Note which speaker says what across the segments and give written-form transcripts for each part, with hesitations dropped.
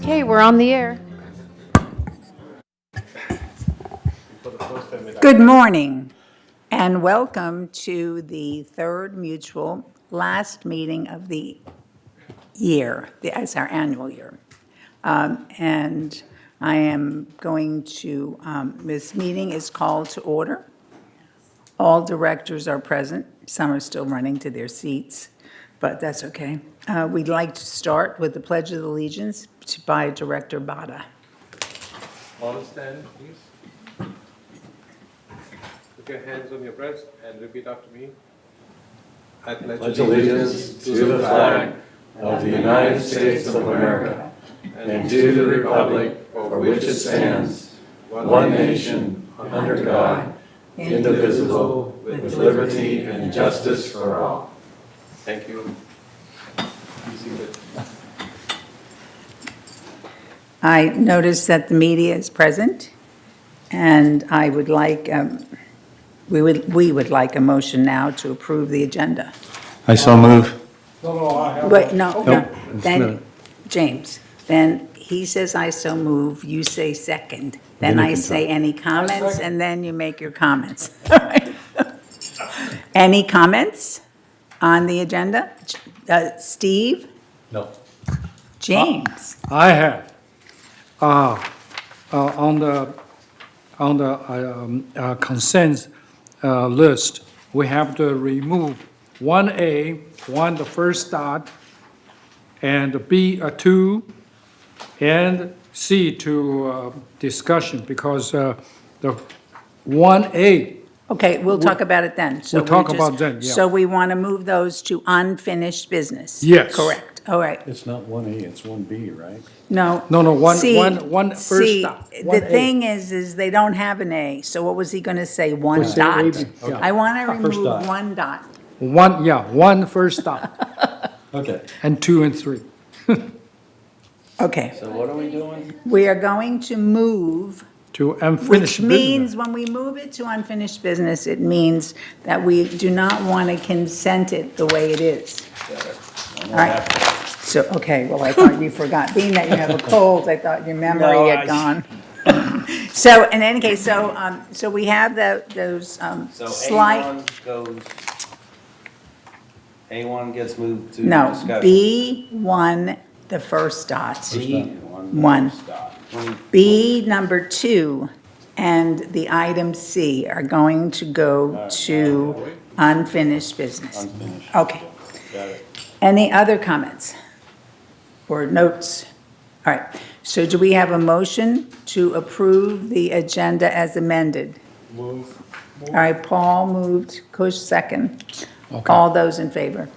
Speaker 1: Okay, we're on the air.
Speaker 2: Good morning and welcome to the third mutual last meeting of the year. It's our annual year. And I am going to, this meeting is called to order. All directors are present. Some are still running to their seats, but that's okay. We'd like to start with the Pledge of Allegiance by Director Bada.
Speaker 3: All stand, please. Put your hands on your breast and repeat after me. I
Speaker 4: pledge allegiance to the flag of the United States of America and to the republic for which it stands, one nation, under God, indivisible, with liberty and justice for all.
Speaker 3: Thank you. Be seated.
Speaker 2: I notice that the media is present, and I would like, we would like a motion now to approve the agenda.
Speaker 4: I so move.
Speaker 2: Wait, no.
Speaker 4: It's
Speaker 2: Then,
Speaker 4: not.
Speaker 2: James, then he says I so move, you say second. Then I say any comments, and then you make your comments. All right. Any comments on the agenda? Steve?
Speaker 4: No.
Speaker 2: James?
Speaker 5: I have, on the consent list, we have to remove 1A, the first dot, and B, 2, and C to discussion, because the 1A,
Speaker 2: Okay, we'll talk about it then. So
Speaker 5: We'll talk
Speaker 2: we
Speaker 5: about
Speaker 2: just-
Speaker 5: then, yeah.
Speaker 2: So we want to move those to unfinished business?
Speaker 5: Yes.
Speaker 2: Correct, all right.
Speaker 4: It's not 1A, it's 1B, right?
Speaker 2: No.
Speaker 5: No, one
Speaker 2: See,
Speaker 5: first dot.
Speaker 2: the
Speaker 5: 1A.
Speaker 2: thing is they don't have an A, so what was he going to say, one
Speaker 5: Was it
Speaker 2: dot?
Speaker 5: A, B? Yeah.
Speaker 2: I want to
Speaker 4: First
Speaker 2: remove
Speaker 4: dot.
Speaker 2: one dot.
Speaker 5: one first dot,
Speaker 4: Okay.
Speaker 5: and 2 and 3.
Speaker 2: Okay,
Speaker 4: So what are we doing?
Speaker 2: we are going to move,
Speaker 5: To
Speaker 2: which
Speaker 5: unfinished
Speaker 2: means
Speaker 5: business.
Speaker 2: when we move it to unfinished business, it means that we do not want to consent it the way it is. All right, so, okay, well, I thought you forgot, being that you have a cold, I thought your memory had gone. So, in any case, so we have those
Speaker 6: So
Speaker 2: slight,
Speaker 6: A1 goes, A1 gets moved to
Speaker 2: no,
Speaker 6: discussion.
Speaker 2: B1, the first dot.
Speaker 6: B1.
Speaker 2: One.
Speaker 6: Stop.
Speaker 2: B number 2 and the item C are going to go to unfinished business.
Speaker 6: Unfinished.
Speaker 2: Okay.
Speaker 6: Got it.
Speaker 2: Any other comments or notes? All right, so do we have a motion to approve the agenda as amended?
Speaker 3: Move.
Speaker 2: All right, Paul moved, Kush second.
Speaker 5: Okay.
Speaker 2: All those in favor?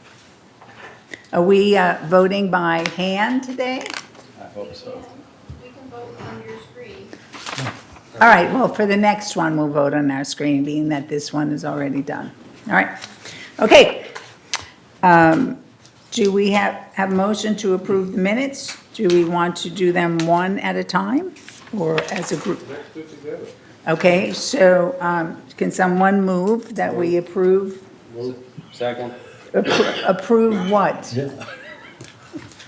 Speaker 2: Are we voting by hand today?
Speaker 6: I hope so.
Speaker 1: We can vote on your screen.
Speaker 2: All right, well, for the next one, we'll vote on our screen, being that this one is already done. All right, okay. Do we have a motion to approve the minutes? Do we want to do them one at a time or as a group?
Speaker 3: Let's do it together.
Speaker 2: Okay, so can someone move that we approve?
Speaker 6: Second?
Speaker 2: Approve what?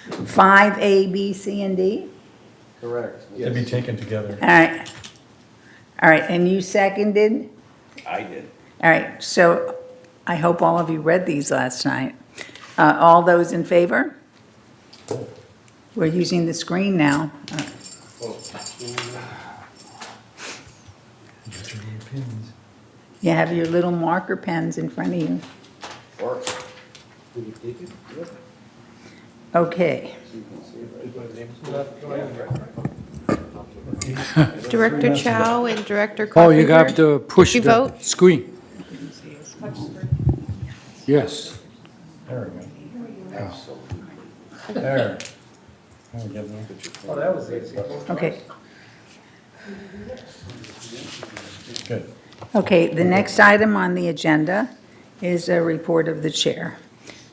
Speaker 2: 5A, B, C, and D?
Speaker 6: Correct.
Speaker 4: Can be taken together.
Speaker 2: All right. All right, and you seconded?
Speaker 6: I did.
Speaker 2: All right, so I hope all of you read these last night. All those in favor? We're using the screen now. You have your little marker pens in front of you.
Speaker 6: Works.
Speaker 2: Okay.
Speaker 1: Director Chow and Director
Speaker 5: Oh,
Speaker 1: Carpenter.
Speaker 5: you have to push
Speaker 1: Did you
Speaker 5: the
Speaker 1: vote?
Speaker 5: screen. Yes.
Speaker 4: There we go. There. Oh, that was easy.
Speaker 2: Okay.
Speaker 4: Good.
Speaker 2: Okay, the next item on the agenda is a report of the chair.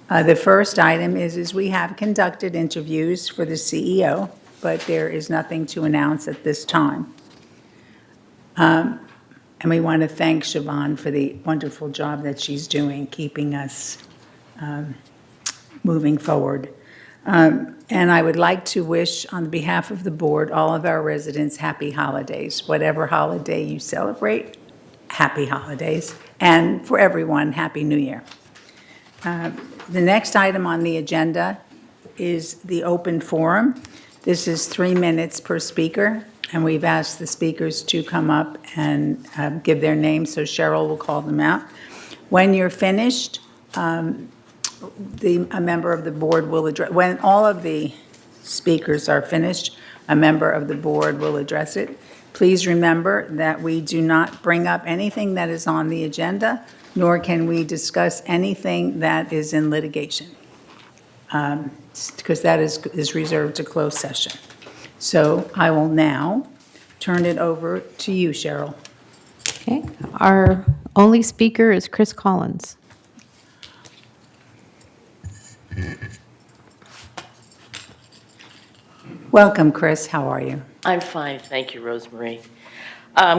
Speaker 2: The first item is we have conducted interviews for the CEO, but there is nothing to announce at this time. And we want to thank Siobhan for the wonderful job that she's doing, keeping us moving forward. And I would like to wish, on behalf of the board, all of our residents happy holidays. Whatever holiday you celebrate, happy holidays. And for everyone, Happy New Year. The next item on the agenda is the open forum. This is 3 minutes per speaker, and we've asked the speakers to come up and give their names, so Cheryl will call them out. When you're finished, a member of the board will address, when all of the speakers are finished, a member of the board will address it. Please remember that we do not bring up anything that is on the agenda, nor can we discuss anything that is in litigation, because that is reserved to closed session. So I will now turn it over to you, Cheryl.
Speaker 1: Okay, our only speaker is Chris Collins.
Speaker 2: Welcome, Chris. How are you?
Speaker 7: I'm fine, thank you, Rosemary.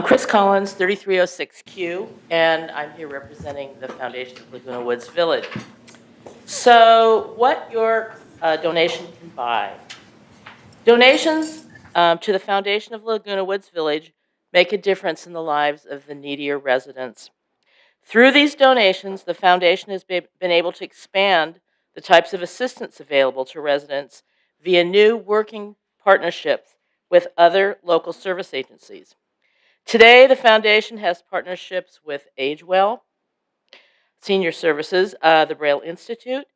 Speaker 7: Chris Collins, 3306Q, and I'm here representing the Foundation of Laguna Woods Village. So what your donation can buy. Donations to the Foundation of Laguna Woods Village make a difference in the lives of the needier residents. Through these donations, the foundation has been able to expand the types of assistance available to residents via new working partnerships with other local service agencies. Today, the foundation has partnerships with AgeWell, Senior Services, the Braille Institute,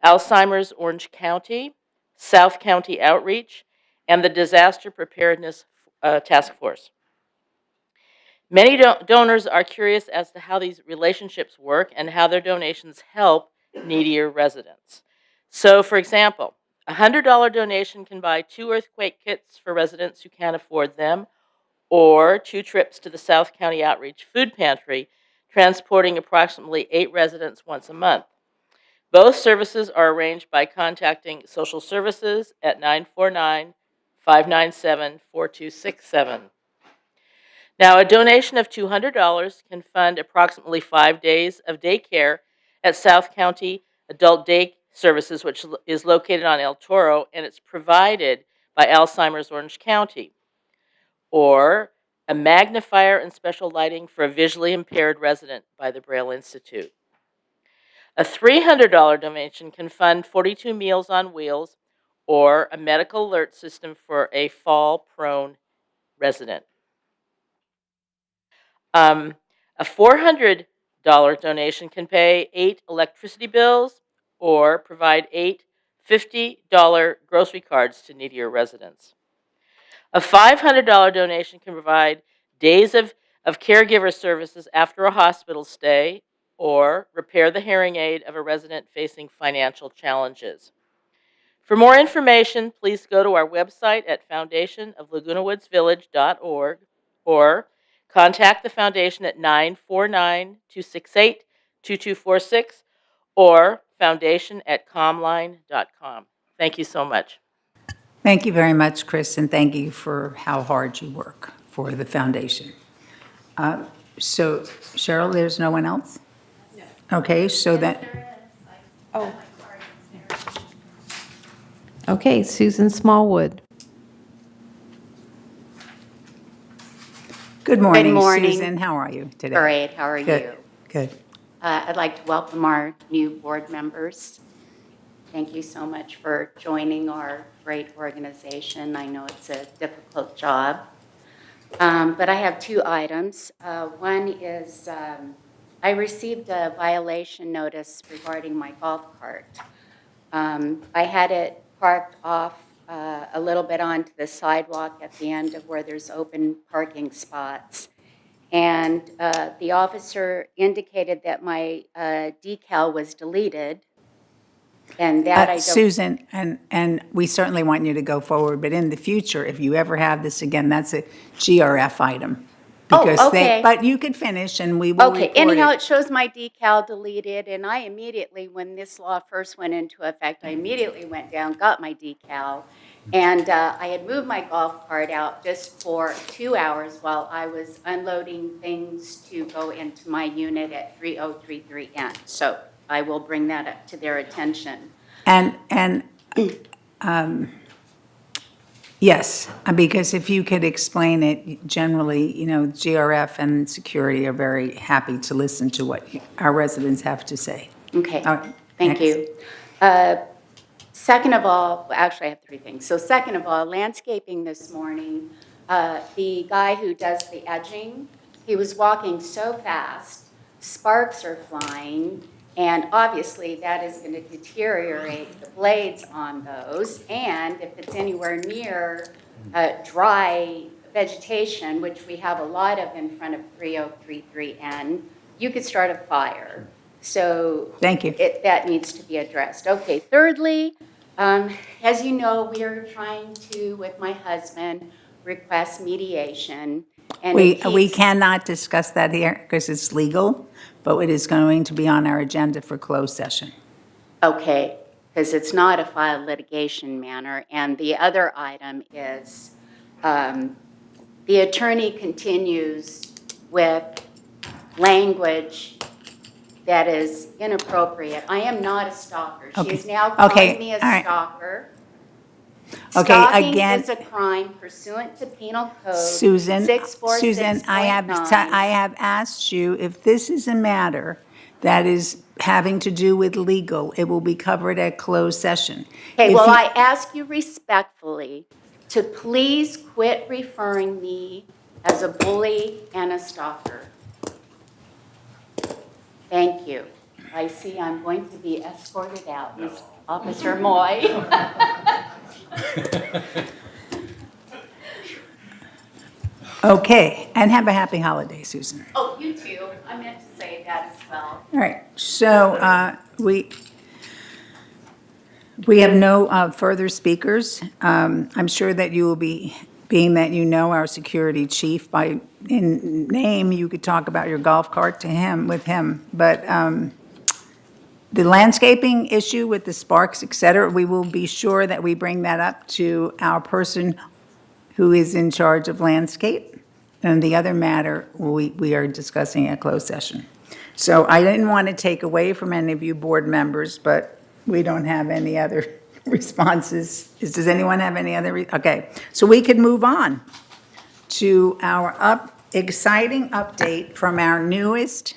Speaker 7: Alzheimer's Orange County, South County Outreach, and the Disaster Preparedness Task Force. Many donors are curious as to how these relationships work and how their donations help needier residents. So, for example, a $100 donation can buy 2 earthquake kits for residents who can't afford them, or 2 trips to the South County Outreach Food Pantry, transporting approximately 8 residents once a month. Both services are arranged by contacting social services at 949-597-4267. Now, a donation of $200 can fund approximately 5 days of daycare at South County Adult Day Services, which is located on El Toro, and it's provided by Alzheimer's Orange County. Or a magnifier and special lighting for a visually impaired resident by the Braille Institute. A $300 donation can fund 42 Meals on Wheels or a medical alert system for a fall-prone resident. A $400 donation can pay 8 electricity bills or provide 8 $50 grocery cards to needier residents. A $500 donation can provide days of caregiver services after a hospital stay or repair the hearing aid of a resident facing financial challenges. For more information, please go to our website at foundationoflagunawoodsvillage.org or contact the foundation at 949-268-2246 or foundation@comline.com. Thank you so much.
Speaker 2: Thank you very much, Chris, and thank you for how hard you work for the foundation. So, Cheryl, there's no one else? No. Okay, so that,
Speaker 1: Oh. Okay, Susan Smallwood.
Speaker 2: good morning,
Speaker 8: morning.
Speaker 2: Susan. How are you today?
Speaker 8: Great, how are
Speaker 2: Good,
Speaker 8: you?
Speaker 2: good.
Speaker 8: I'd like to welcome our new board members. Thank you so much for joining our great organization. I know it's a difficult job. But I have 2 items. One is I received a violation notice regarding my golf cart. I had it parked off a little bit onto the sidewalk at the end of where there's open parking spots. And the officer indicated that my decal was deleted. And that I don't...
Speaker 2: Susan, and we certainly want you to go forward, but in the future, if you ever have this again, that's a GRF item.
Speaker 8: Oh,
Speaker 2: Because
Speaker 8: okay.
Speaker 2: But you could finish and we will
Speaker 8: Okay,
Speaker 2: report
Speaker 8: anyhow,
Speaker 2: it.
Speaker 8: it shows my decal deleted, and I immediately, when this law first went into effect, I immediately went down, got my decal, and I had moved my golf cart out just for 2 hours while I was unloading things to go into my unit at 3033N. So I will bring that up to their attention.
Speaker 2: And Yes, because if you could explain it generally, GRF and security are very happy to listen to what our residents have to say.
Speaker 8: Okay,
Speaker 2: All right,
Speaker 8: thank
Speaker 2: next.
Speaker 8: you. Second of all, well, actually, I have three things. So second of all, landscaping this morning, the guy who does the edging, he was walking so fast, sparks are flying, and obviously that is going to deteriorate the blades on those. And if it's anywhere near dry vegetation, which we have a lot of in front of 3033N, you could start a fire. So
Speaker 2: Thank you.
Speaker 8: that needs to be addressed. Okay, thirdly, as you know, we are trying to, with my husband, request mediation. And
Speaker 2: We
Speaker 8: it keeps-
Speaker 2: cannot discuss that here because it's legal, but it is going to be on our agenda for closed session.
Speaker 8: Okay, because it's not a filed litigation matter. And the other item is the attorney continues with language that is inappropriate. I am not a stalker. She
Speaker 2: Okay.
Speaker 8: is now
Speaker 2: Okay,
Speaker 8: calling me a
Speaker 2: all right.
Speaker 8: stalker.
Speaker 2: Okay,
Speaker 8: Stalking
Speaker 2: again-
Speaker 8: is a crime pursuant to Penal Code
Speaker 2: Susan,
Speaker 8: 646.9.
Speaker 2: I have asked you if this is a matter that is having to do with legal, it will be covered at closed session.
Speaker 8: Okay,
Speaker 2: If
Speaker 8: well,
Speaker 2: you-
Speaker 8: I ask you respectfully to please quit referring me as a bully and a stalker. Thank you. I see I'm going to be escorted out, Ms. Officer Moy.
Speaker 2: Okay, and have a happy holiday, Susan.
Speaker 8: Oh, you too. I meant to say that as well.
Speaker 2: All right, so we have no further speakers. I'm sure that you will be, being that you know our security chief in name, you could talk about your golf cart with him. But the landscaping issue with the sparks, et cetera, we will be sure that we bring that up to our person who is in charge of landscape. And the other matter, we are discussing at closed session. So I didn't want to take away from any of you board members, but we don't have any other responses. Does anyone have any other? Okay, so we could move on to our exciting update from our newest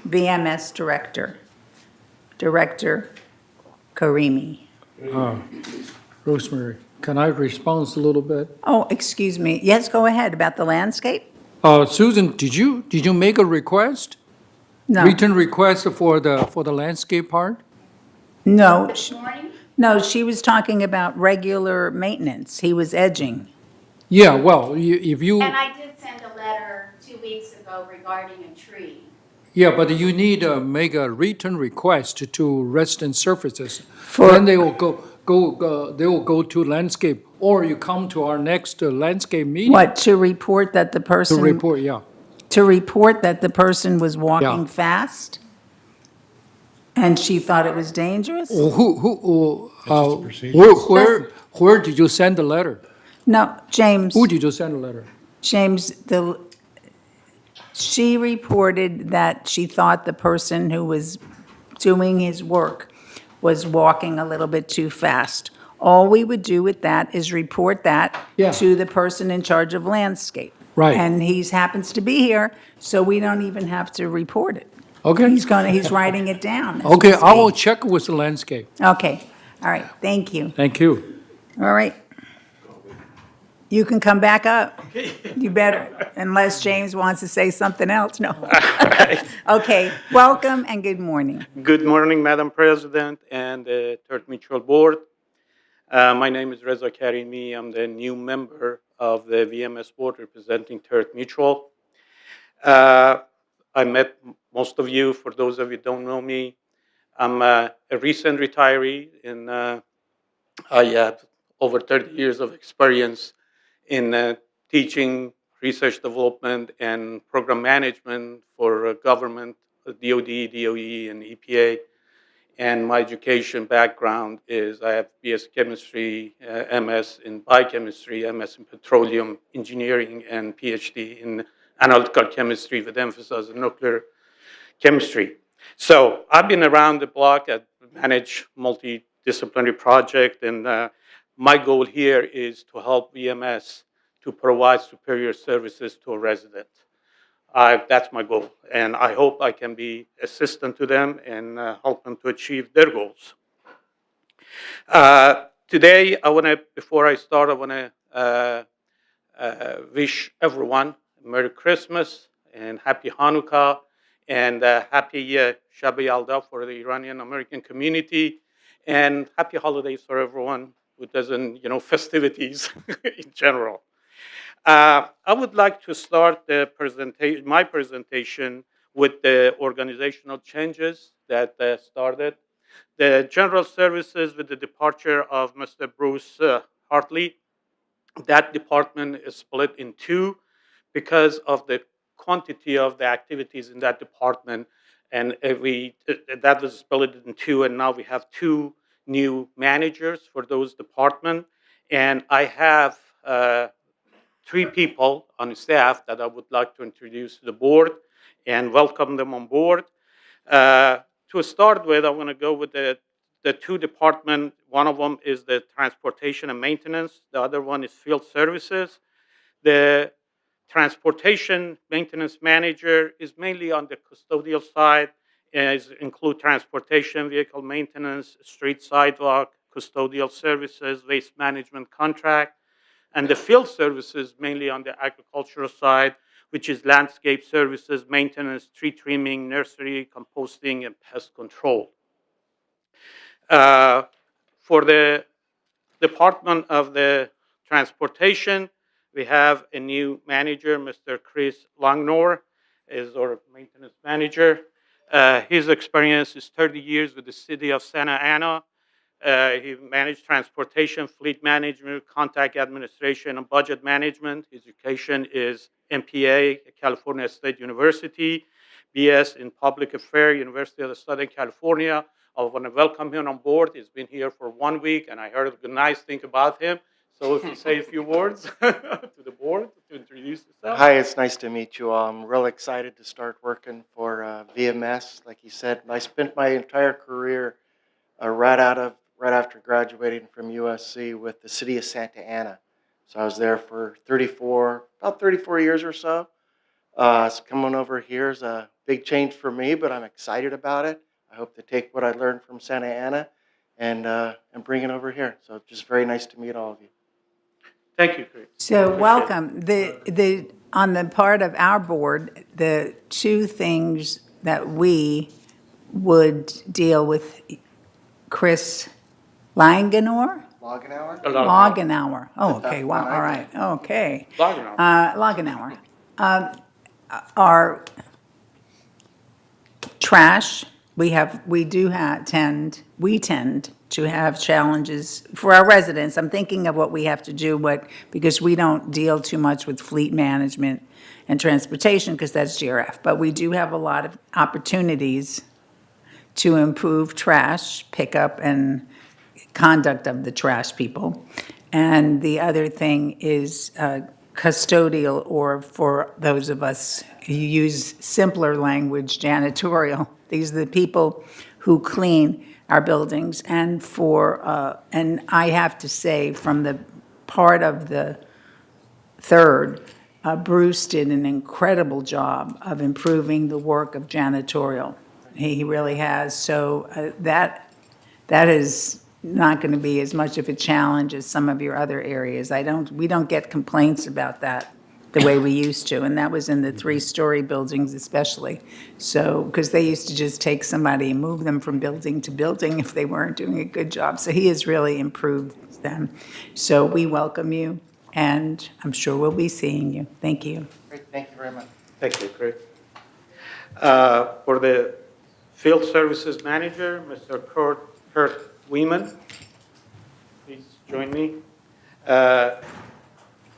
Speaker 2: VMS Director, Director Karimi.
Speaker 5: Rosemary, can I respond a little bit?
Speaker 2: Oh, excuse me. Yes, go ahead, about the landscape?
Speaker 5: Susan, did you make a request?
Speaker 2: No,
Speaker 5: Written request for the landscape part?
Speaker 2: no,
Speaker 8: This morning?
Speaker 2: no, she was talking about regular maintenance. He was edging.
Speaker 5: Yeah, well, if you,
Speaker 8: And I did send a letter 2 weeks ago regarding a tree.
Speaker 5: yeah, but you need to make a written request to resident services.
Speaker 2: For-
Speaker 5: Then they will go to landscape, or you come to our next landscape meeting.
Speaker 2: What, to report that the
Speaker 5: To
Speaker 2: person?
Speaker 5: report, yeah.
Speaker 2: To report that the person was walking
Speaker 5: Yeah.
Speaker 2: fast? And she thought it was dangerous?
Speaker 5: Where did you send the letter?
Speaker 2: No, James,
Speaker 5: Who did you send the letter?
Speaker 2: James, she reported that she thought the person who was doing his work was walking a little bit too fast. All we would do with that is report that
Speaker 5: Yeah.
Speaker 2: to the person in charge of landscape.
Speaker 5: Right.
Speaker 2: And he happens to be here, so we don't even have to report it.
Speaker 5: Okay.
Speaker 2: He's writing it down. as we
Speaker 5: Okay, I will
Speaker 2: speak.
Speaker 5: check with the landscape.
Speaker 2: Okay, all right, thank you.
Speaker 5: Thank you.
Speaker 2: All right. You can come back up. You better, unless James wants to say something else, no. Okay, welcome and good morning.
Speaker 9: Good morning, Madam President and the Third Mutual Board. My name is Reza Karimi. I'm the new member of the VMS Board representing Third Mutual. I met most of you. For those of you who don't know me, I'm a recent retiree, and I have over 30 years of experience in teaching, research development, and program management for government, DOD, DOE, and EPA. And my education background is I have BS Chemistry, MS in Biochemistry, MS in Petroleum Engineering, and PhD in Analytical Chemistry with emphasis on nuclear chemistry. So I've been around the block. I've managed disciplinary project. And my goal here is to help VMS to provide superior services to a resident. That's my goal, and I hope I can be assistant to them and help them to achieve their goals. Today, before I start, I want to wish everyone Merry Christmas and Happy Hanukkah and Happy Shab Yalda for the Iranian American community, and Happy Holidays for everyone who doesn't, festivities in general. I would like to start my presentation with the organizational changes that started. The general services with the departure of Mr. Bruce Hartley, that department is split in two because of the quantity of the activities in that department. And that was split in two, and now we have two new managers for those departments. And I have three people on staff that I would like to introduce to the board and welcome them on board. To start with, I want to go with the two departments. One of them is the transportation and maintenance. The other one is field services. The transportation maintenance manager is mainly on the custodial side. It include transportation, vehicle maintenance, street sidewalk, custodial services, waste management contract. And the field services mainly on the agricultural side, which is landscape services, maintenance, tree trimming, nursery, composting, and pest control. For the Department of the Transportation, we have a new manager, Mr. Chris Longnor, is our maintenance manager. His experience is 30 years with the city of Santa Ana. He managed transportation, fleet management, contact administration, and budget management. His education is MPA, California State University, BS in Public Affairs, University of Southern California. I want to welcome him on board. He's been here for 1 week, and I heard a nice thing about him. So if you say a few words to the board to introduce yourself.
Speaker 10: Hi, it's nice to meet you all. I'm real excited to start working for VMS. Like you said, I spent my entire career right after graduating from USC with the city of Santa Ana. So I was there for about 34 years or so. So coming over here is a big change for me, but I'm excited about it. I hope to take what I learned from Santa Ana and bring it over here. So it's just very nice to meet all of you.
Speaker 9: Thank you, Chris.
Speaker 2: So welcome. On the part of our board, the two things that we would deal with, Chris Langenauer? Lagenauer. Oh, okay, wow, all right, okay. Lagenauer. Our trash, we tend to have challenges for our residents. I'm thinking of what we have to do, because we don't deal too much with fleet management and transportation, because that's GRF. But we do have a lot of opportunities to improve trash pickup and conduct of the trash people. And the other thing is custodial, or for those of us who use simpler language, janitorial. These are the people who clean our buildings. And and I have to say, from the part of the third, Bruce did an incredible job of improving the work of janitorial. He really has. So that is not going to be as much of a challenge as some of your other areas. We don't get complaints about that the way we used to, and that was in the 3-story buildings especially. So, because they used to just take somebody and move them from building to building if they weren't doing a good job. So he has really improved them. So we welcome you, and I'm sure we'll be seeing you. Thank you.
Speaker 10: Great, thank you very much.
Speaker 9: Thank you, Chris. For the field services manager, Mr. Kurt Weeman, please join me.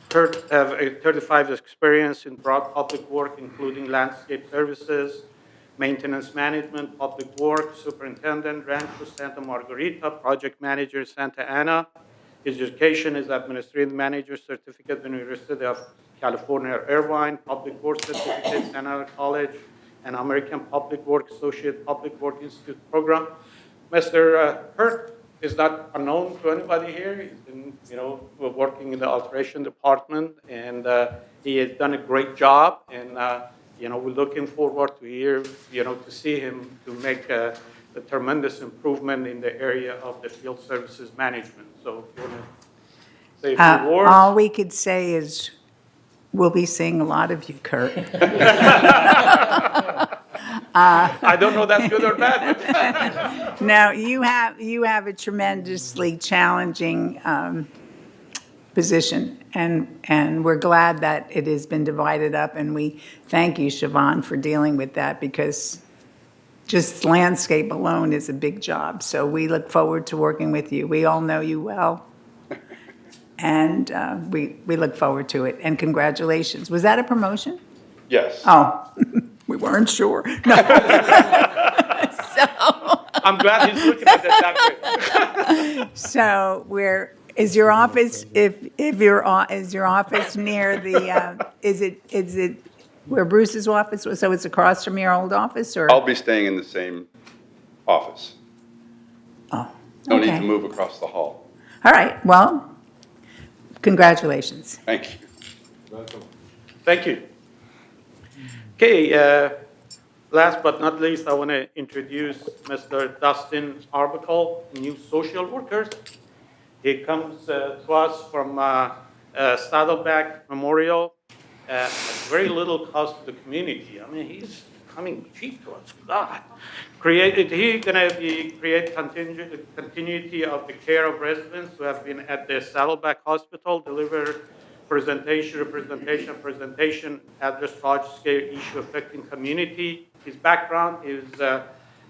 Speaker 9: Kurt have a 35 years experience in broad public work, including landscape services, maintenance management, public work, superintendent, Rancho Santa Margarita, project manager, Santa Ana. His education is administrative manager certificate, University of California, Irvine, public work certificate, Santa Ana College, and American Public Work Associate Public Work Institute program. Mr. Kurt is not unknown to anybody here. He's been, we're working in the alteration department, and he has done a great job. And we're looking forward to to see him to make a tremendous improvement in the area of the field services management. So, if you want to say a few words.
Speaker 2: All we could say is, we'll be seeing a lot of you, Kurt.
Speaker 9: I don't know that's good or bad.
Speaker 2: No, you have a tremendously challenging position, and we're glad that it has been divided up, and we thank you, Siobhan, for dealing with that, because just landscape alone is a big job. So we look forward to working with you. We all know you well, and we look forward to it. And congratulations. Was that a promotion?
Speaker 4: Yes.
Speaker 2: Oh, we weren't sure. No.
Speaker 9: I'm glad he's looking at it that way.
Speaker 2: So is your office, is your office near the, is it where Bruce's office was? So it's across from your old office, or?
Speaker 11: I'll be staying in the same office.
Speaker 2: Oh,
Speaker 11: No need to
Speaker 2: okay.
Speaker 11: move across the hall.
Speaker 2: All right, well, congratulations.
Speaker 11: Thank you.
Speaker 3: Welcome.
Speaker 9: Thank you. Okay, last but not least, I want to introduce Mr. Dustin Arbuckle, new social worker. He comes to us from Saddleback Memorial at very little cost to the community. I mean, he's coming cheap to us. God. He's going to create continuity of the care of residents who have been at the Saddleback Hospital, deliver presentation, address large-scale issue affecting community. His background is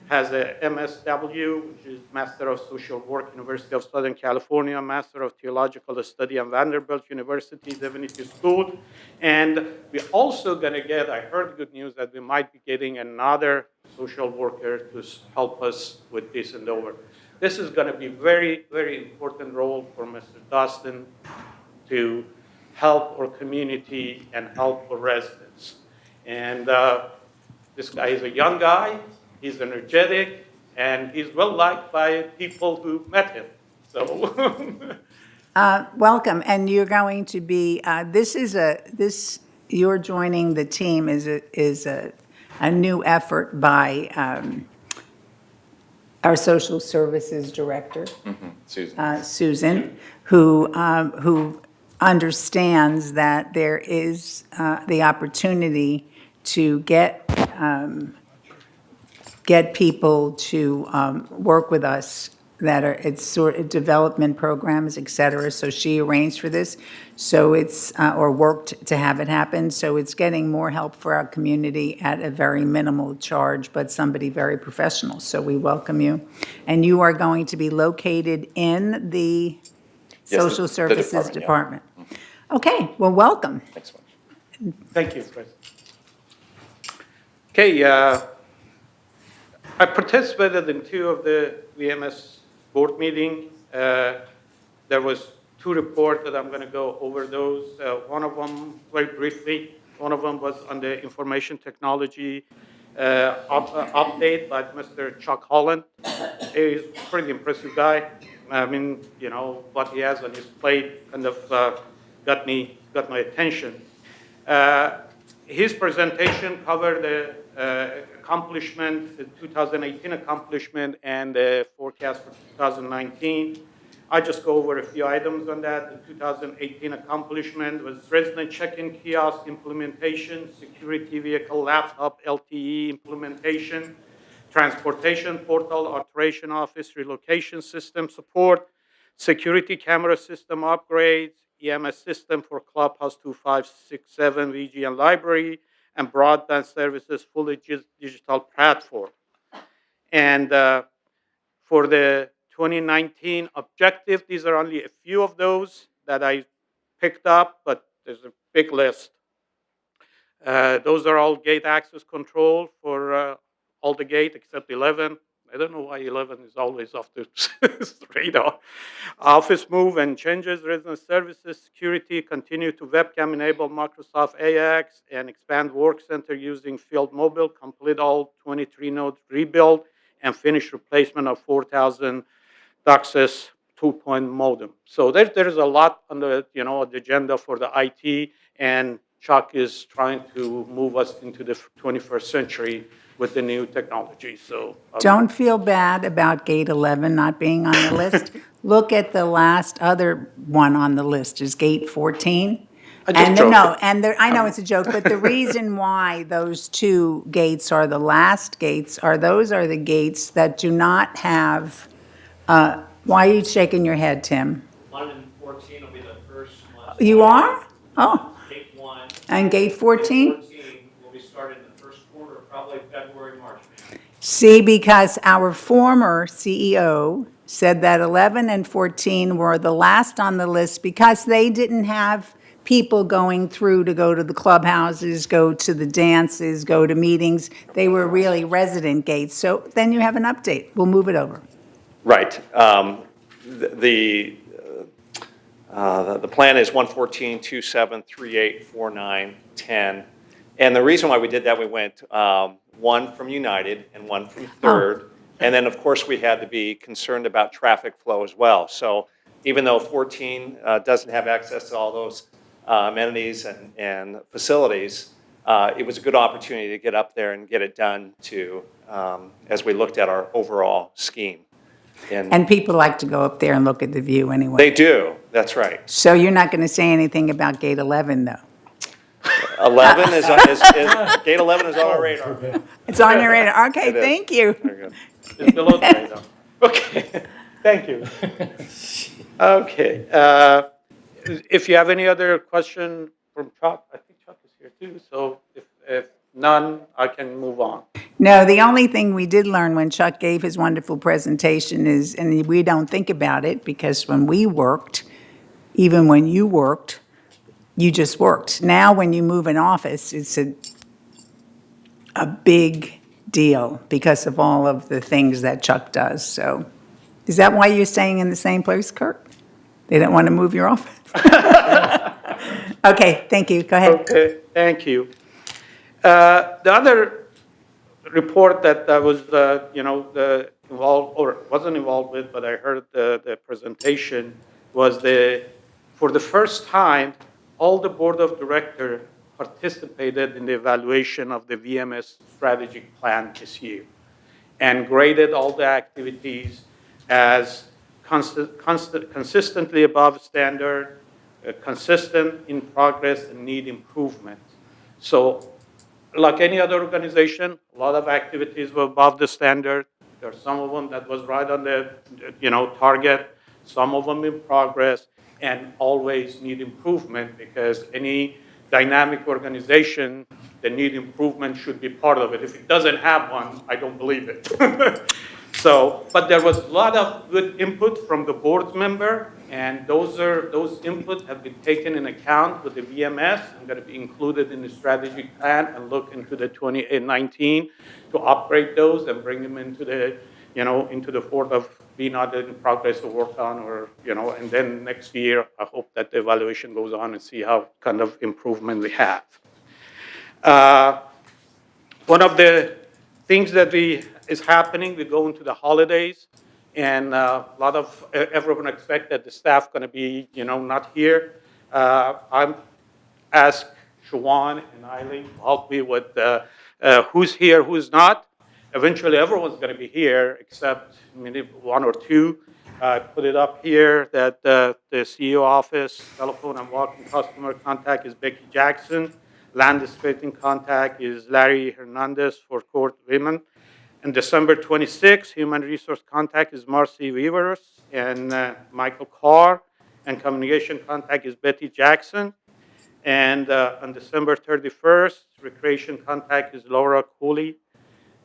Speaker 9: has a MSW, which is Master of Social Work, University of Southern California, Master of Theological Study at Vanderbilt University, Divinity School. And we're also going to get, I heard good news that we might be getting another social worker to help us with this endeavor. This is going to be very, very important role for Mr. Dustin to help our community and help our residents. And this guy is a young guy. He's energetic, and he's well liked by people who met him. So,
Speaker 2: Welcome, and you're going to be. You're joining the team is a new effort by our social services director, Susan, who understands that there is the opportunity to get people to work with us that are, it's sort of development programs, et cetera. So she arranged for this. So it's, or worked to have it happen. So it's getting more help for our community at a very minimal charge, but somebody very professional. So we welcome you. And you are going to be located in the Social Services Department. Yeah. Okay, well, welcome.
Speaker 11: Thanks so much.
Speaker 9: thank you, Chris. Okay, I participated in 2 of the VMS board meetings. There was 2 reports that I'm going to go over those. One of them, very briefly, one of them was on the information technology update by Mr. Chuck Holland. He's a pretty impressive guy. I mean, what he has on his plate kind of got my attention. His presentation covered the accomplishment, the 2018 accomplishment, and the forecast for 2019. I just go over a few items on that. The 2018 accomplishment was resident check-in kiosk implementation, security vehicle laptop LTE implementation, transportation portal alteration office relocation system support, security camera system upgrades, EMS system for Clubhouse 2567 VGN library, and broadband services fully digital platform. And for the 2019 objective, these are only a few of those that I picked up, but there's a big list. Those are all gate access control for all the gate except 11. I don't know why 11 is always off the radar. Office move and changes, resident services, security, continue to webcam enable Microsoft AX, and expand work center using field mobile, complete all 23 node rebuild, and finish replacement of 4,000 DOCSIS 2.0 modem. So there's a lot on the, the agenda for the IT, and Chuck is trying to move us into the 21st century with the new technology. So
Speaker 2: Don't feel bad about gate 11 not being on the list. Look at the last other one on the list, is gate 14.
Speaker 9: I just
Speaker 2: And
Speaker 9: joking.
Speaker 2: no, and I know it's a joke, but the reason why those two gates are the last gates those are the gates that do not have, why are you shaking your head, Tim?
Speaker 12: 1 and 14 will be the first ones.
Speaker 2: You are? Oh,
Speaker 12: Gate 1.
Speaker 2: and gate 14?
Speaker 12: Gate 14 will be starting in the first quarter, probably February, March, maybe.
Speaker 2: See, because our former CEO said that 11 and 14 were the last on the list because they didn't have people going through to go to the clubhouses, go to the dances, go to meetings. They were really resident gates. So then you have an update. We'll move it over.
Speaker 13: Right. The plan is 114, 27, 38, 49, 10. And the reason why we did that, we went one from United and one from Third. And then, of course, we had to be concerned about traffic flow as well. So even though 14 doesn't have access to all those amenities and facilities, it was a good opportunity to get up there and get it done as we looked at our overall scheme.
Speaker 2: And people like to go up there and look at the view anyway.
Speaker 13: They do, that's right.
Speaker 2: So you're not going to say anything about gate 11, though?
Speaker 13: 11 is gate 11 is on our radar.
Speaker 2: It's on your radar. Okay,
Speaker 13: It is.
Speaker 2: thank you.
Speaker 13: Very good.
Speaker 9: it's below the radar. Okay, thank you. Okay, if you have any other question from Chuck, I think Chuck is here too. So if none, I can move on.
Speaker 2: No, the only thing we did learn when Chuck gave his wonderful presentation is, and we don't think about it because when we worked, even when you worked, you just worked. Now, when you move an office, it's a big deal because of all of the things that Chuck does. So is that why you're staying in the same place, Kurt? They don't want to move your office? Okay, thank you. Go ahead.
Speaker 9: Okay, thank you. The other report that I was, involved or wasn't involved with, but I heard the presentation was for the first time, all the board of directors participated in the evaluation of the VMS strategic plan this year and graded all the activities as consistently above standard, consistent in progress, and need improvement. So like any other organization, a lot of activities were above the standard. There are some of them that was right on the target, some of them in progress, and always need improvement because any dynamic organization, the need improvement should be part of it. If it doesn't have one, I don't believe it. So, but there was a lot of good input from the board member, and those input have been taken in account with the VMS and going to be included in the strategic plan and look into the 2019 to upgrade those and bring them into the, into the form of being either in progress to work on or, and then next year, I hope that the evaluation goes on and see how kind of improvement we have. One of the things that is happening, we go into the holidays, and a lot of everyone expect that the staff going to be, not here. I'm asked Shawan and Eileen to help me with who's here, who's not. Eventually, everyone's going to be here except maybe one or two. I put it up here that the CEO office, telephone and walk-in customer contact is Becky Jackson. Land-Spiriting contact is Larry Hernandez for court women. And December 26th, human resource contact is Marcy Weavers and Michael Carr. And communication contact is Betty Jackson. And on December 31st, recreation contact is Laura Cooley.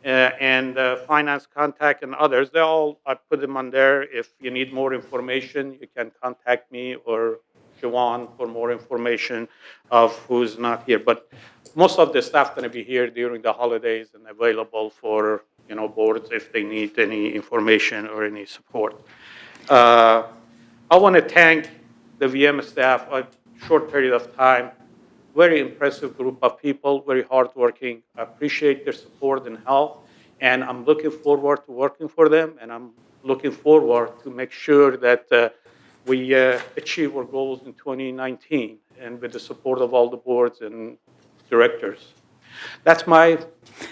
Speaker 9: And finance contact and others. They all, I put them on there. If you need more information, you can contact me or Shawan for more information of who's not here. But most of the staff going to be here during the holidays and available for boards if they need any information or any support. I want to thank the VMS staff a short period of time. Very impressive group of people, very hardworking. I appreciate their support and help, and I'm looking forward to working for them, and I'm looking forward to make sure that we achieve our goals in 2019, and with the support of all the boards and directors. That's my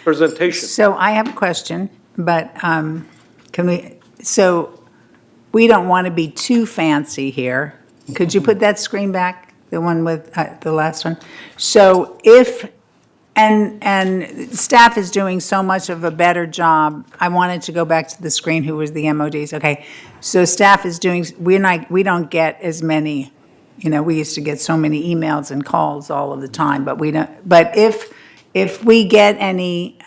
Speaker 9: presentation.
Speaker 2: So I have a question, but so we don't want to be too fancy here. Could you put that screen back, the one with, the last one? So if, and staff is doing so much of a better job. I wanted to go back to the screen, who was the MODs, okay. So staff is doing, we don't get as many, we used to get so many emails and calls all of the time, but we don't, but if we get any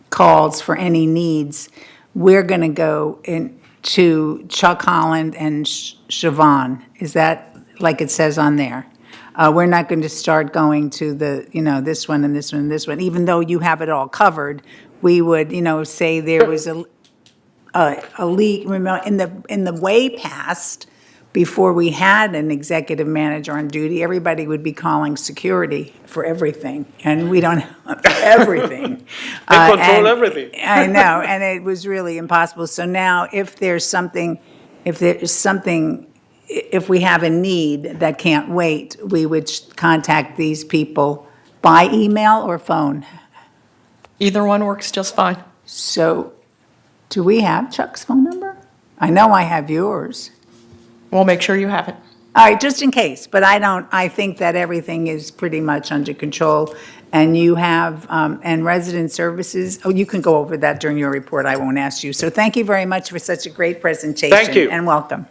Speaker 2: calls for any needs, we're going to go to Chuck Holland and Siobhan. Is that like it says on there? We're not going to start going to the, this one and this one and this one. Even though you have it all covered, we would, say there was a leak. Remember, in the way past, before we had an executive manager on duty, everybody would be calling security for everything, and we don't have everything.
Speaker 9: They control everything.
Speaker 2: I know, and it was really impossible. So now, if we have a need that can't wait, we would contact these people by email or phone.
Speaker 14: Either one works just fine.
Speaker 2: So, do we have Chuck's phone number? I know I have yours.
Speaker 14: We'll make sure you have it.
Speaker 2: All right, just in case, but I think that everything is pretty much under control. And you have, and resident services, you can go over that during your report, I won't ask you. So thank you very much for such a great presentation.
Speaker 9: Thank you.
Speaker 2: And welcome.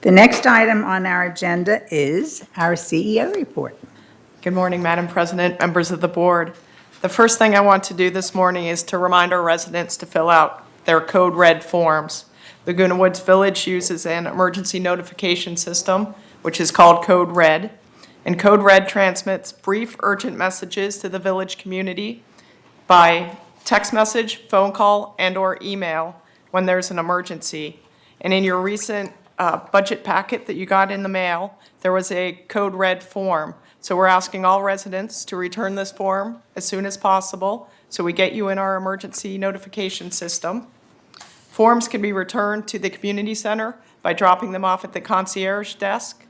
Speaker 2: The next item on our agenda is our CEO report.
Speaker 14: Good morning, Madam President, members of the board. The first thing I want to do this morning is to remind our residents to fill out their Code Red forms. Laguna Woods Village uses an emergency notification system, which is called Code Red. And Code Red transmits brief, urgent messages to the village community by text message, phone call, and/or email when there's an emergency. And in your recent budget packet that you got in the mail, there was a Code Red form. So we're asking all residents to return this form as soon as possible so we get you in our emergency notification system. Forms can be returned to the community center by dropping them off at the concierge desk.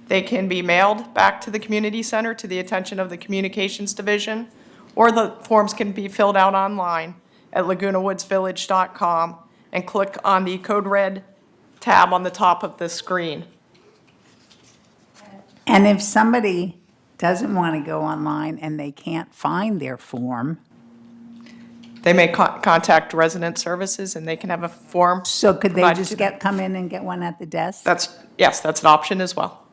Speaker 14: They can be mailed back to the community center to the attention of the communications division, or the forms can be filled out online at lagunawoodsvillage.com and click on the Code Red tab on the top of the screen.
Speaker 2: And if somebody doesn't want to go online and they can't find their form,
Speaker 14: They may contact resident services and they can have a form.
Speaker 2: so could they
Speaker 14: provided
Speaker 2: just
Speaker 14: to them.
Speaker 2: come in and get one at the desk?
Speaker 14: Yes, that's an option as well.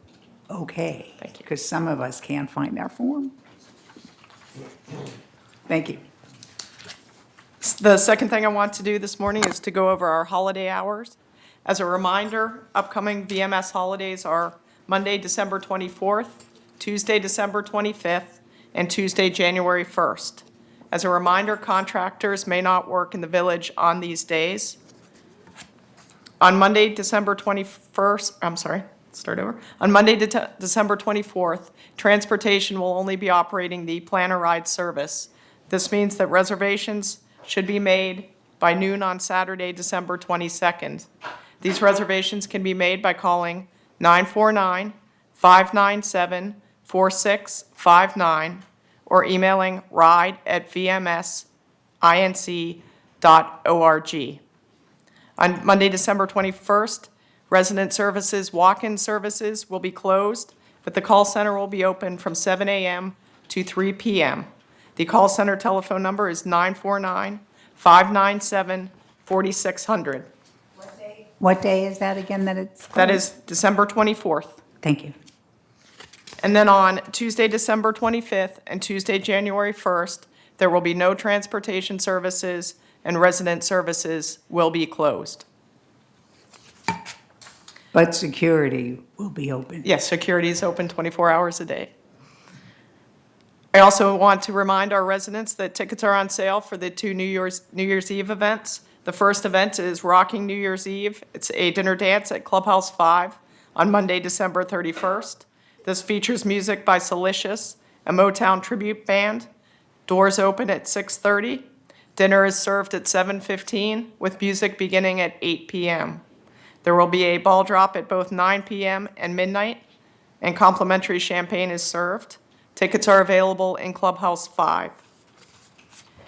Speaker 2: Okay.
Speaker 14: Thank you.
Speaker 2: Because some of us can't find our form. Thank you.
Speaker 14: The second thing I want to do this morning is to go over our holiday hours. As a reminder, upcoming VMS holidays are Monday, December 24th, Tuesday, December 25th, and Tuesday, January 1st. As a reminder, contractors may not work in the village on these days. On Monday, December 21st, On Monday, December 24th, transportation will only be operating the Planner Ride service. This means that reservations should be made by noon on Saturday, December 22nd. These reservations can be made by calling 949-597-4659 or emailing ride@vmsinc.org. On Monday, December 21st, resident services walk-in services will be closed, but the call center will be open from 7 a.m. to 3 p.m. The call center telephone number is 949-597-4600.
Speaker 2: What day is that again that it's closed?
Speaker 14: That is December 24th.
Speaker 2: Thank you.
Speaker 14: And then on Tuesday, December 25th and Tuesday, January 1st, there will be no transportation services and resident services will be closed.
Speaker 2: But security will be open.
Speaker 14: Yes, security is open 24 hours a day. I also want to remind our residents that tickets are on sale for the two New Year's Eve events. The first event is Rocking New Year's Eve. It's a dinner dance at Clubhouse 5 on Monday, December 31st. This features music by Salicious, a Motown tribute band. Doors open at 6:30. Dinner is served at 7:15 with music beginning at 8 p.m. There will be a ball drop at both 9 p.m. and midnight, and complimentary champagne is served. Tickets are available in Clubhouse 5.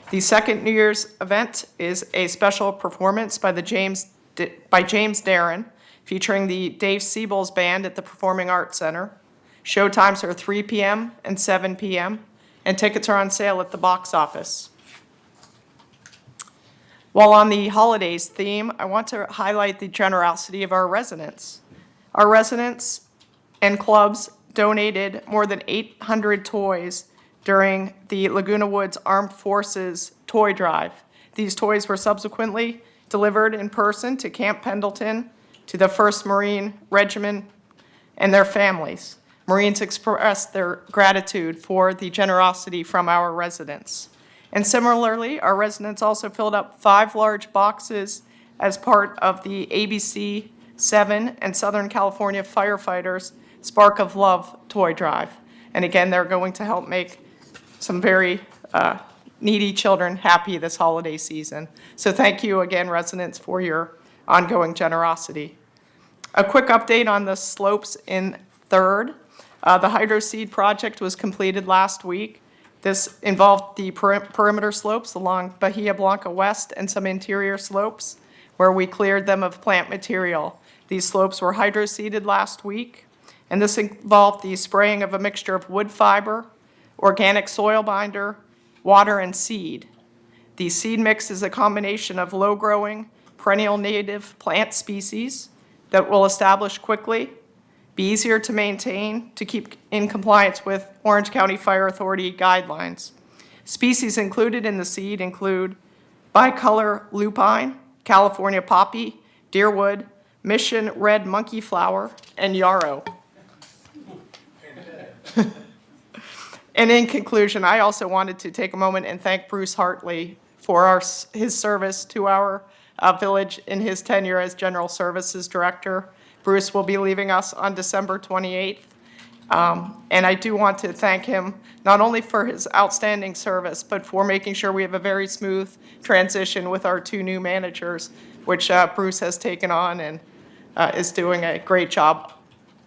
Speaker 14: The second New Year's event is a special performance by James Darren, featuring the Dave Siebel's Band at the Performing Arts Center. Showtimes are 3 p.m. and 7 p.m., and tickets are on sale at the box office. While on the holidays theme, I want to highlight the generosity of our residents. Our residents and clubs donated more than 800 toys during the Laguna Woods Armed Forces Toy Drive. These toys were subsequently delivered in person to Camp Pendleton, to the 1st Marine Regiment, and their families. Marines expressed their gratitude for the generosity from our residents. And similarly, our residents also filled up 5 large boxes as part of the ABC 7 and Southern California Firefighters Spark of Love Toy Drive. And again, they're going to help make some very needy children happy this holiday season. So thank you again, residents, for your ongoing generosity. A quick update on the slopes in 3rd. The hydro seed project was completed last week. This involved the perimeter slopes along Bahia Blanca West and some interior slopes where we cleared them of plant material. These slopes were hydro seeded last week, and this involved the spraying of a mixture of wood fiber, organic soil binder, water, and seed. The seed mix is a combination of low-growing, perennial native plant species that will establish quickly, be easier to maintain, to keep in compliance with Orange County Fire Authority guidelines. Species included in the seed include bicolor lupine, California poppy, deerwood, mission red monkey flower, and yarrow. And in conclusion, I also wanted to take a moment and thank Bruce Hartley for his service to our village in his tenure as General Services Director. Bruce will be leaving us on December 28th. And I do want to thank him not only for his outstanding service, but for making sure we have a very smooth transition with our 2 new managers, which Bruce has taken on and is doing a great job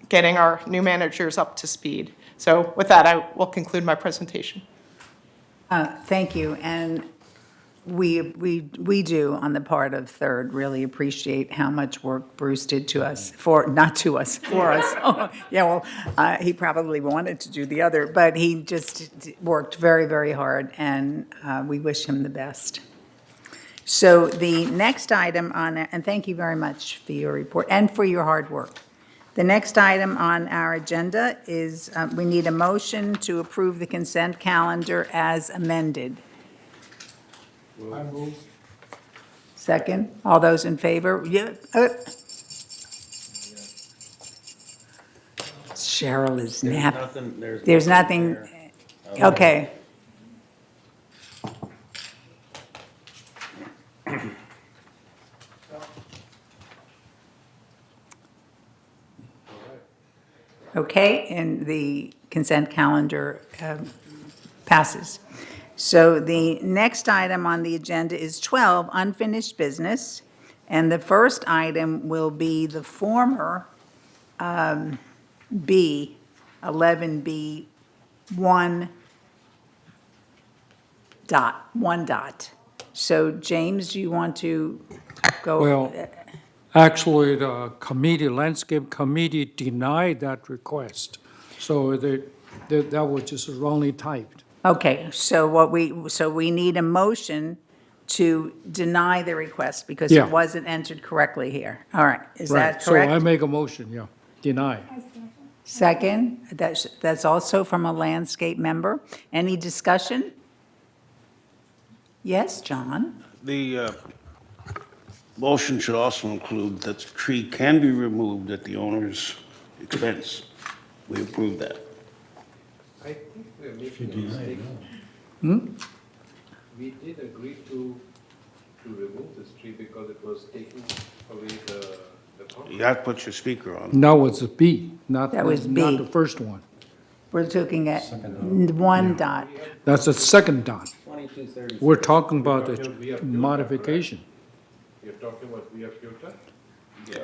Speaker 14: getting our new managers up to speed. So with that, I will conclude my presentation.
Speaker 2: Thank you. And we do, on the part of 3rd, really appreciate how much work Bruce did to us, not to us, for us. Yeah, well, he probably wanted to do the other, but he just worked very, very hard, and we wish him the best. So the next item on, and thank you very much for your report and for your hard work. The next item on our agenda is we need a motion to approve the consent calendar as amended.
Speaker 5: I move.
Speaker 2: Second, all those in favor? Yeah. Cheryl is napping. There's nothing. Okay. Okay, and the consent calendar passes. So the next item on the agenda is 12, unfinished business. And the first item will be the former B, 11B, 1 dot. So James, do you want to go?
Speaker 5: Well, actually, the landscape committee denied that request. So that was just wrongly typed.
Speaker 2: Okay, so we need a motion to deny the request because
Speaker 5: Yeah.
Speaker 2: it wasn't entered correctly here. All right, is that correct?
Speaker 5: So I make a motion, yeah, deny.
Speaker 2: Second, that's also from a landscape member. Any discussion? Yes, John?
Speaker 15: The motion should also include that the tree can be removed at the owner's expense. We approve that.
Speaker 3: I think we're making a mistake. We did agree to remove this tree because it was taking away the
Speaker 15: You have to put your speaker on.
Speaker 5: That was a B, not
Speaker 2: That was
Speaker 5: not
Speaker 2: B.
Speaker 5: the first one.
Speaker 2: We're looking at one dot.
Speaker 5: That's the second dot.
Speaker 6: 2230.
Speaker 5: We're talking about the modification.
Speaker 3: You're talking about via filter?
Speaker 11: Yeah.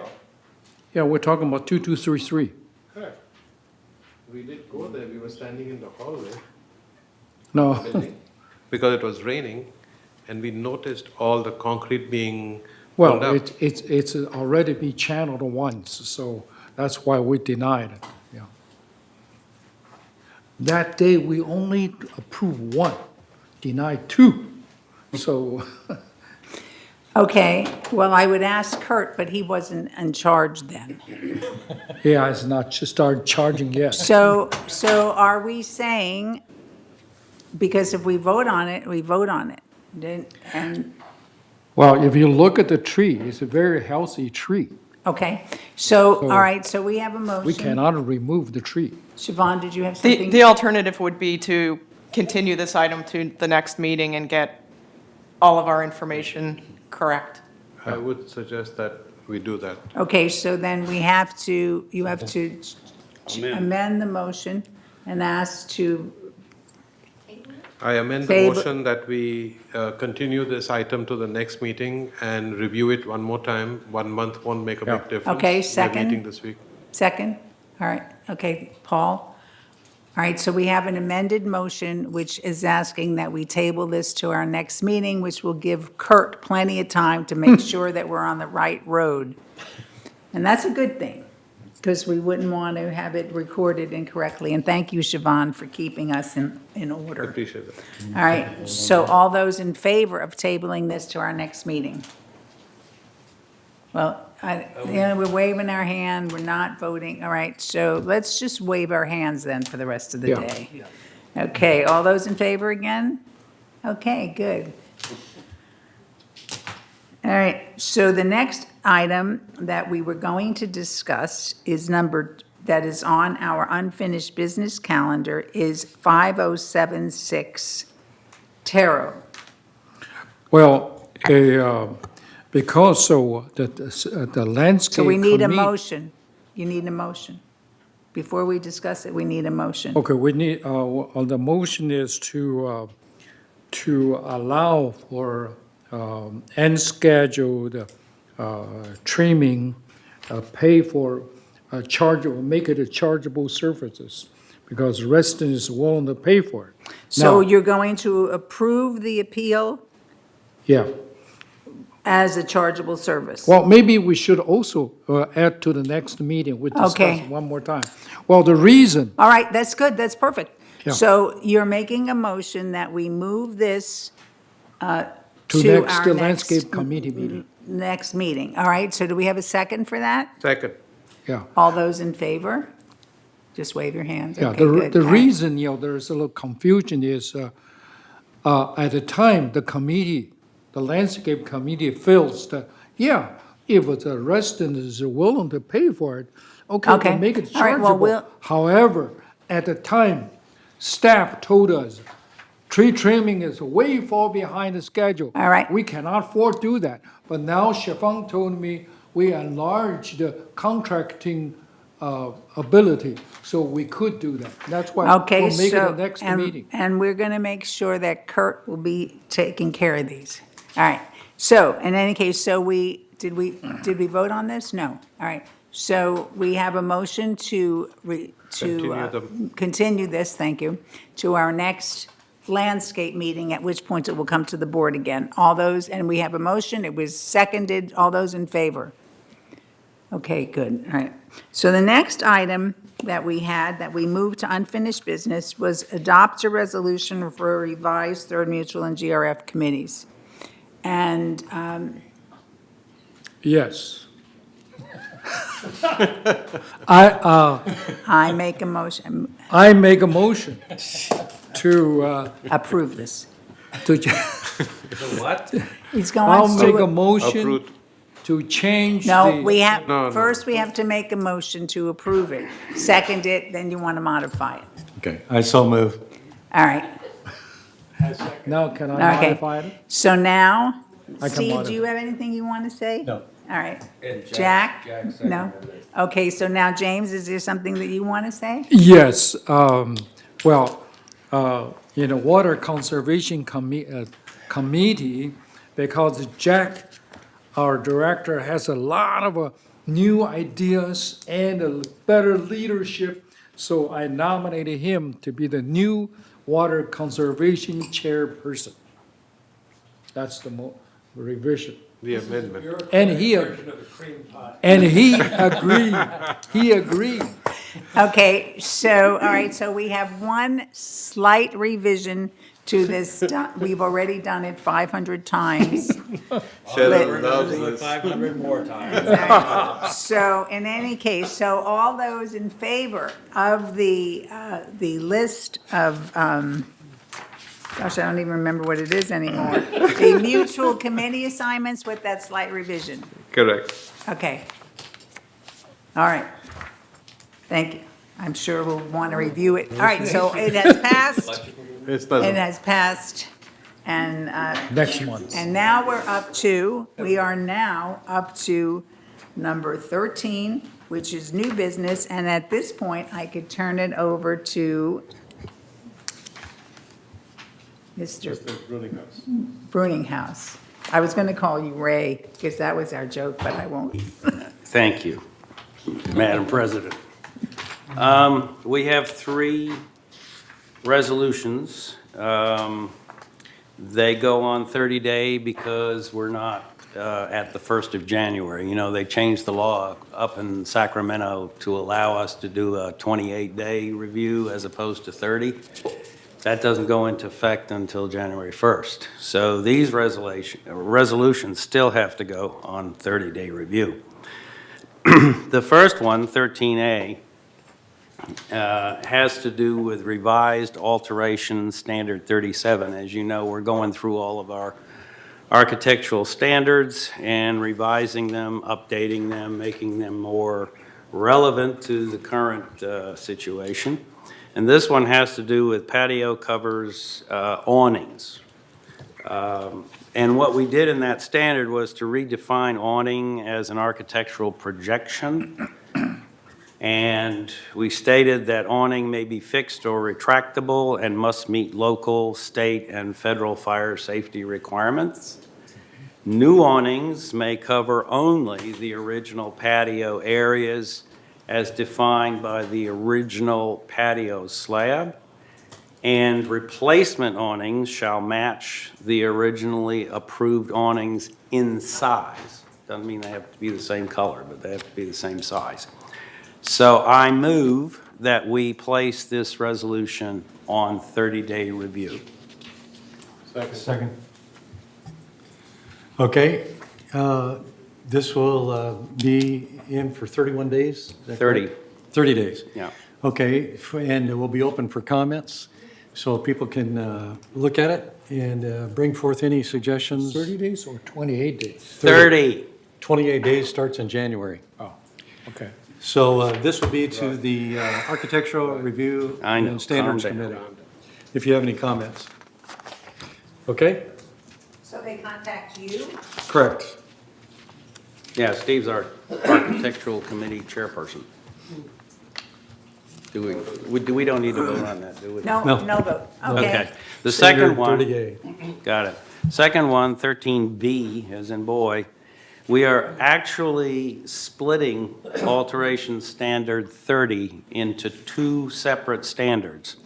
Speaker 5: Yeah, we're talking about 2233.
Speaker 3: Correct. We did go there, we were standing in the hallway
Speaker 5: No,
Speaker 3: building, because it was raining, and we noticed all the concrete being pulled
Speaker 5: well,
Speaker 3: up.
Speaker 5: it's already been channeled once, so that's why we denied it, yeah. That day, we only approved one, denied two, so,
Speaker 2: Okay, well, I would ask Kurt, but he wasn't in charge then.
Speaker 5: yeah, it's not just started charging yet.
Speaker 2: So are we saying, because if we vote on it, we vote on it? And,
Speaker 5: Well, if you look at the tree, it's a very healthy tree.
Speaker 2: okay, so,
Speaker 5: So-
Speaker 2: all right, so we have a motion.
Speaker 5: We cannot remove the tree.
Speaker 2: Siobhan, did you have
Speaker 14: The,
Speaker 2: something?
Speaker 14: the alternative would be to continue this item to the next meeting and get all of our information correct.
Speaker 3: I would suggest that we do that.
Speaker 2: Okay, so then we have to, you have to amend the motion and ask to,
Speaker 3: I amend the
Speaker 2: Table-
Speaker 3: motion that we continue this item to the next meeting and review it one more time. 1 month won't make a
Speaker 5: Yeah.
Speaker 3: big difference.
Speaker 2: Okay,
Speaker 3: We're
Speaker 2: second.
Speaker 3: meeting this week.
Speaker 2: second? All right, okay, Paul? All right, so we have an amended motion, which is asking that we table this to our next meeting, which will give Kurt plenty of time to make sure that we're on the right road. And that's a good thing, because we wouldn't want to have it recorded incorrectly. And thank you, Siobhan, for keeping us in order.
Speaker 3: Appreciate it.
Speaker 2: All right, so all those in favor of tabling this to our next meeting? Well, we're waving our hand, we're not voting. All right, so let's just wave our hands then for the rest of the
Speaker 5: Yeah.
Speaker 2: day. Okay, all those in favor again? Okay, good. All right, so the next item that we were going to discuss is that is on our unfinished business calendar is 5076 Tarot.
Speaker 5: Well, because so the landscape.
Speaker 2: So we need a
Speaker 5: commi-
Speaker 2: motion. You need a motion. Before we discuss it, we need a motion.
Speaker 5: Okay, we need, the motion is to allow for unscheduled trimming, pay for chargeable, make it a chargeable services, because residents willing to pay for it.
Speaker 2: So
Speaker 5: Now-
Speaker 2: you're going to approve the appeal
Speaker 5: Yeah,
Speaker 2: as a chargeable service?
Speaker 5: well, maybe we should also add to the next meeting, we discuss
Speaker 2: Okay.
Speaker 5: it one more time. Well, the reason,
Speaker 2: All right, that's good, that's perfect.
Speaker 5: Yeah.
Speaker 2: So you're making a motion that we move this
Speaker 5: to
Speaker 2: to
Speaker 5: next,
Speaker 2: our
Speaker 5: the
Speaker 2: next
Speaker 5: landscape committee meeting,
Speaker 2: next meeting. All right, so do we have a second for that?
Speaker 3: Second.
Speaker 5: yeah.
Speaker 2: All those in favor? Just wave your hands.
Speaker 5: Yeah,
Speaker 2: Okay, good.
Speaker 5: the
Speaker 2: All right.
Speaker 5: reason, there's a little confusion is, at the time, the committee, the landscape committee feels that, yeah, if the resident is willing to pay for it, okay,
Speaker 2: Okay.
Speaker 5: then make it
Speaker 2: All right, well,
Speaker 5: chargeable. However, at the time, staff told us, tree trimming is way far behind the schedule.
Speaker 2: All right.
Speaker 5: We cannot afford to do that. But now Shifang told me we enlarged the contracting ability, so we could do that. That's why
Speaker 2: Okay,
Speaker 5: we'll make it
Speaker 2: so,
Speaker 5: the next
Speaker 2: and
Speaker 5: meeting.
Speaker 2: we're going to make sure that Kurt will be taking care of these. All right, so in any case, did we vote on this? No, all right. So we have a motion to continue this, thank you, to our next landscape meeting, at which point it will come to the board again. All those, and we have a motion, it was seconded, all those in favor? Okay, good, all right. So the next item that we had, that we moved to unfinished business, was adopt a resolution for revised Third Mutual and GRF committees. And
Speaker 5: Yes. I
Speaker 2: make a motion,
Speaker 5: make a motion to,
Speaker 2: approve this.
Speaker 5: to,
Speaker 6: What?
Speaker 2: He's going
Speaker 5: I'll make a
Speaker 2: to,
Speaker 5: motion
Speaker 3: Approved.
Speaker 5: to change
Speaker 2: no,
Speaker 5: the,
Speaker 2: we have,
Speaker 3: No, no.
Speaker 2: first we have to make a motion to approve it. Second it, then you want to modify it.
Speaker 4: Okay, I so move.
Speaker 2: All right,
Speaker 5: now can I
Speaker 2: Okay.
Speaker 5: modify it?
Speaker 2: so now,
Speaker 5: I can
Speaker 2: Steve, do
Speaker 5: modify.
Speaker 2: you have anything you want to say?
Speaker 4: No.
Speaker 2: All right.
Speaker 6: And
Speaker 2: Jack?
Speaker 6: Jack
Speaker 2: No?
Speaker 6: seconded it.
Speaker 2: Okay, so now, James, is there something that you want to say?
Speaker 5: Yes, well, in the Water Conservation Committee, because Jack, our director, has a lot of new ideas and a better leadership, so I nominated him to be the new Water Conservation Chairperson. That's the revision.
Speaker 3: The amendment.
Speaker 5: And he agreed.
Speaker 2: Okay, so, all right, so we have one slight revision to this. We've already done it 500 times.
Speaker 3: Sharon loves
Speaker 6: Do it
Speaker 3: this.
Speaker 6: 500 more times.
Speaker 2: So in any case, so all those in favor of the list of, gosh, I don't even remember what it is anymore. The mutual committee assignments with that slight revision.
Speaker 3: Correct.
Speaker 2: Okay. All right. Thank you. I'm sure we'll want to review it. All right, so it has passed.
Speaker 3: It's
Speaker 2: It has passed. And,
Speaker 5: Next month.
Speaker 2: and now we are now up to number 13, which is new business. And at this point, I could turn it over to Mr. Bruninghouse. I was going to call you Ray, because that was our joke, but I won't.
Speaker 16: Thank you, Madam President. We have 3 resolutions. They go on 30-day because we're not at the 1st of January. You know, they changed the law up in Sacramento to allow us to do a 28-day review as opposed to 30. That doesn't go into effect until January 1st. So these resolutions still have to go on 30-day review. The first one, 13A, has to do with revised alteration standard 37. As you know, we're going through all of our architectural standards and revising them, updating them, making them more relevant to the current situation. And this one has to do with patio covers, awnings. And what we did in that standard was to redefine awning as an architectural projection. And we stated that awning may be fixed or retractable and must meet local, state, and federal fire safety requirements. New awnings may cover only the original patio areas as defined by the original patio slab, and replacement awnings shall match the originally approved awnings in size. Doesn't mean they have to be the same color, but they have to be the same size. So I move that we place this resolution on 30-day review.
Speaker 4: Second. Okay, this will be in for 31 days? Is that
Speaker 16: 30.
Speaker 4: correct? 30 days?
Speaker 16: Yeah.
Speaker 4: Okay, and it will be open for comments, so people can look at it and bring forth any suggestions.
Speaker 5: 30 days or 28 days?
Speaker 16: 30.
Speaker 4: 28 days starts in January.
Speaker 5: Oh, okay.
Speaker 4: So this will be to the Architectural Review
Speaker 16: I know,
Speaker 4: and Standards
Speaker 16: calm down.
Speaker 4: Committee, if you have any comments. Okay?
Speaker 2: So they contact you?
Speaker 4: Correct.
Speaker 16: Yeah, Steve's our architectural committee chairperson. We don't need to vote on that, do we?
Speaker 2: No,
Speaker 4: No.
Speaker 2: no vote.
Speaker 16: Okay. The
Speaker 4: Standard
Speaker 16: second one.
Speaker 4: 30A.
Speaker 16: Got it. Second one, 13B, as in boy, we are actually splitting alteration standard 30 into 2 separate standards.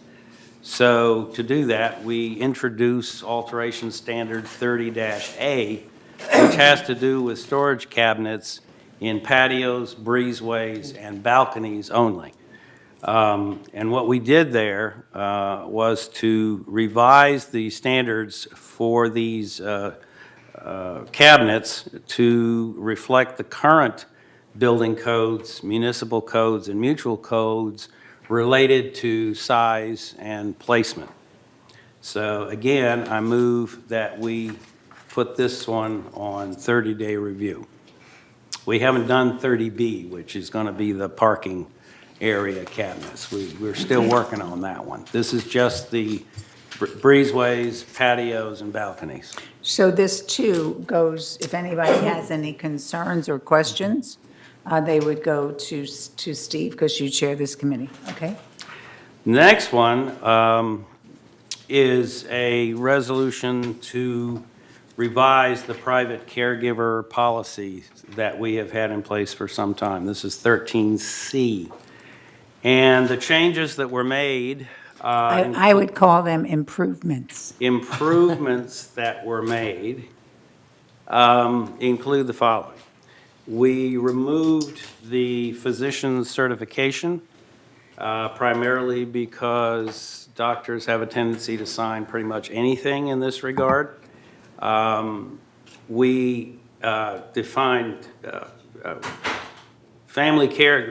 Speaker 16: So to do that, we introduce alteration standard 30-A, which has to do with storage cabinets in patios, breezeways, and balconies only. And what we did there was to revise the standards for these cabinets to reflect the current building codes, municipal codes, and mutual codes related to size and placement. So again, I move that we put this one on 30-day review. We haven't done 30B, which is going to be the parking area cabinets. We're still working on that one. This is just the breezeways, patios, and balconies.
Speaker 2: So this too goes, if anybody has any concerns or questions, they would go to Steve, because you chair this committee, okay?
Speaker 16: Next one is a resolution to revise the private caregiver policy that we have had in place for some time. This is 13C. And the changes that were made.
Speaker 2: I would call them improvements.
Speaker 16: Improvements that were made include the following. We removed the physician's certification, primarily because doctors have a tendency to sign pretty much anything in this regard. We defined family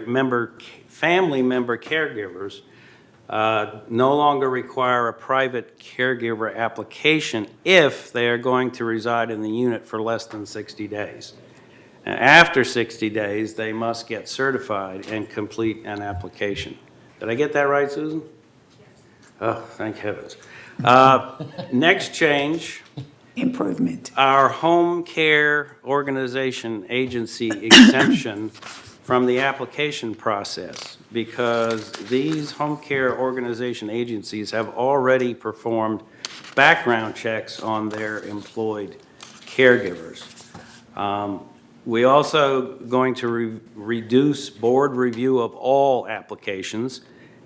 Speaker 16: member caregivers no longer require a private caregiver application if they are going to reside in the unit for less than 60 days. And after 60 days, they must get certified and complete an application. Did I get that right, Susan? Oh, thank heavens. Next change.
Speaker 2: Improvement.
Speaker 16: Our home care organization agency exemption from the application process, because these home care organization agencies have already performed background checks on their employed caregivers. We also going to reduce board review of all applications,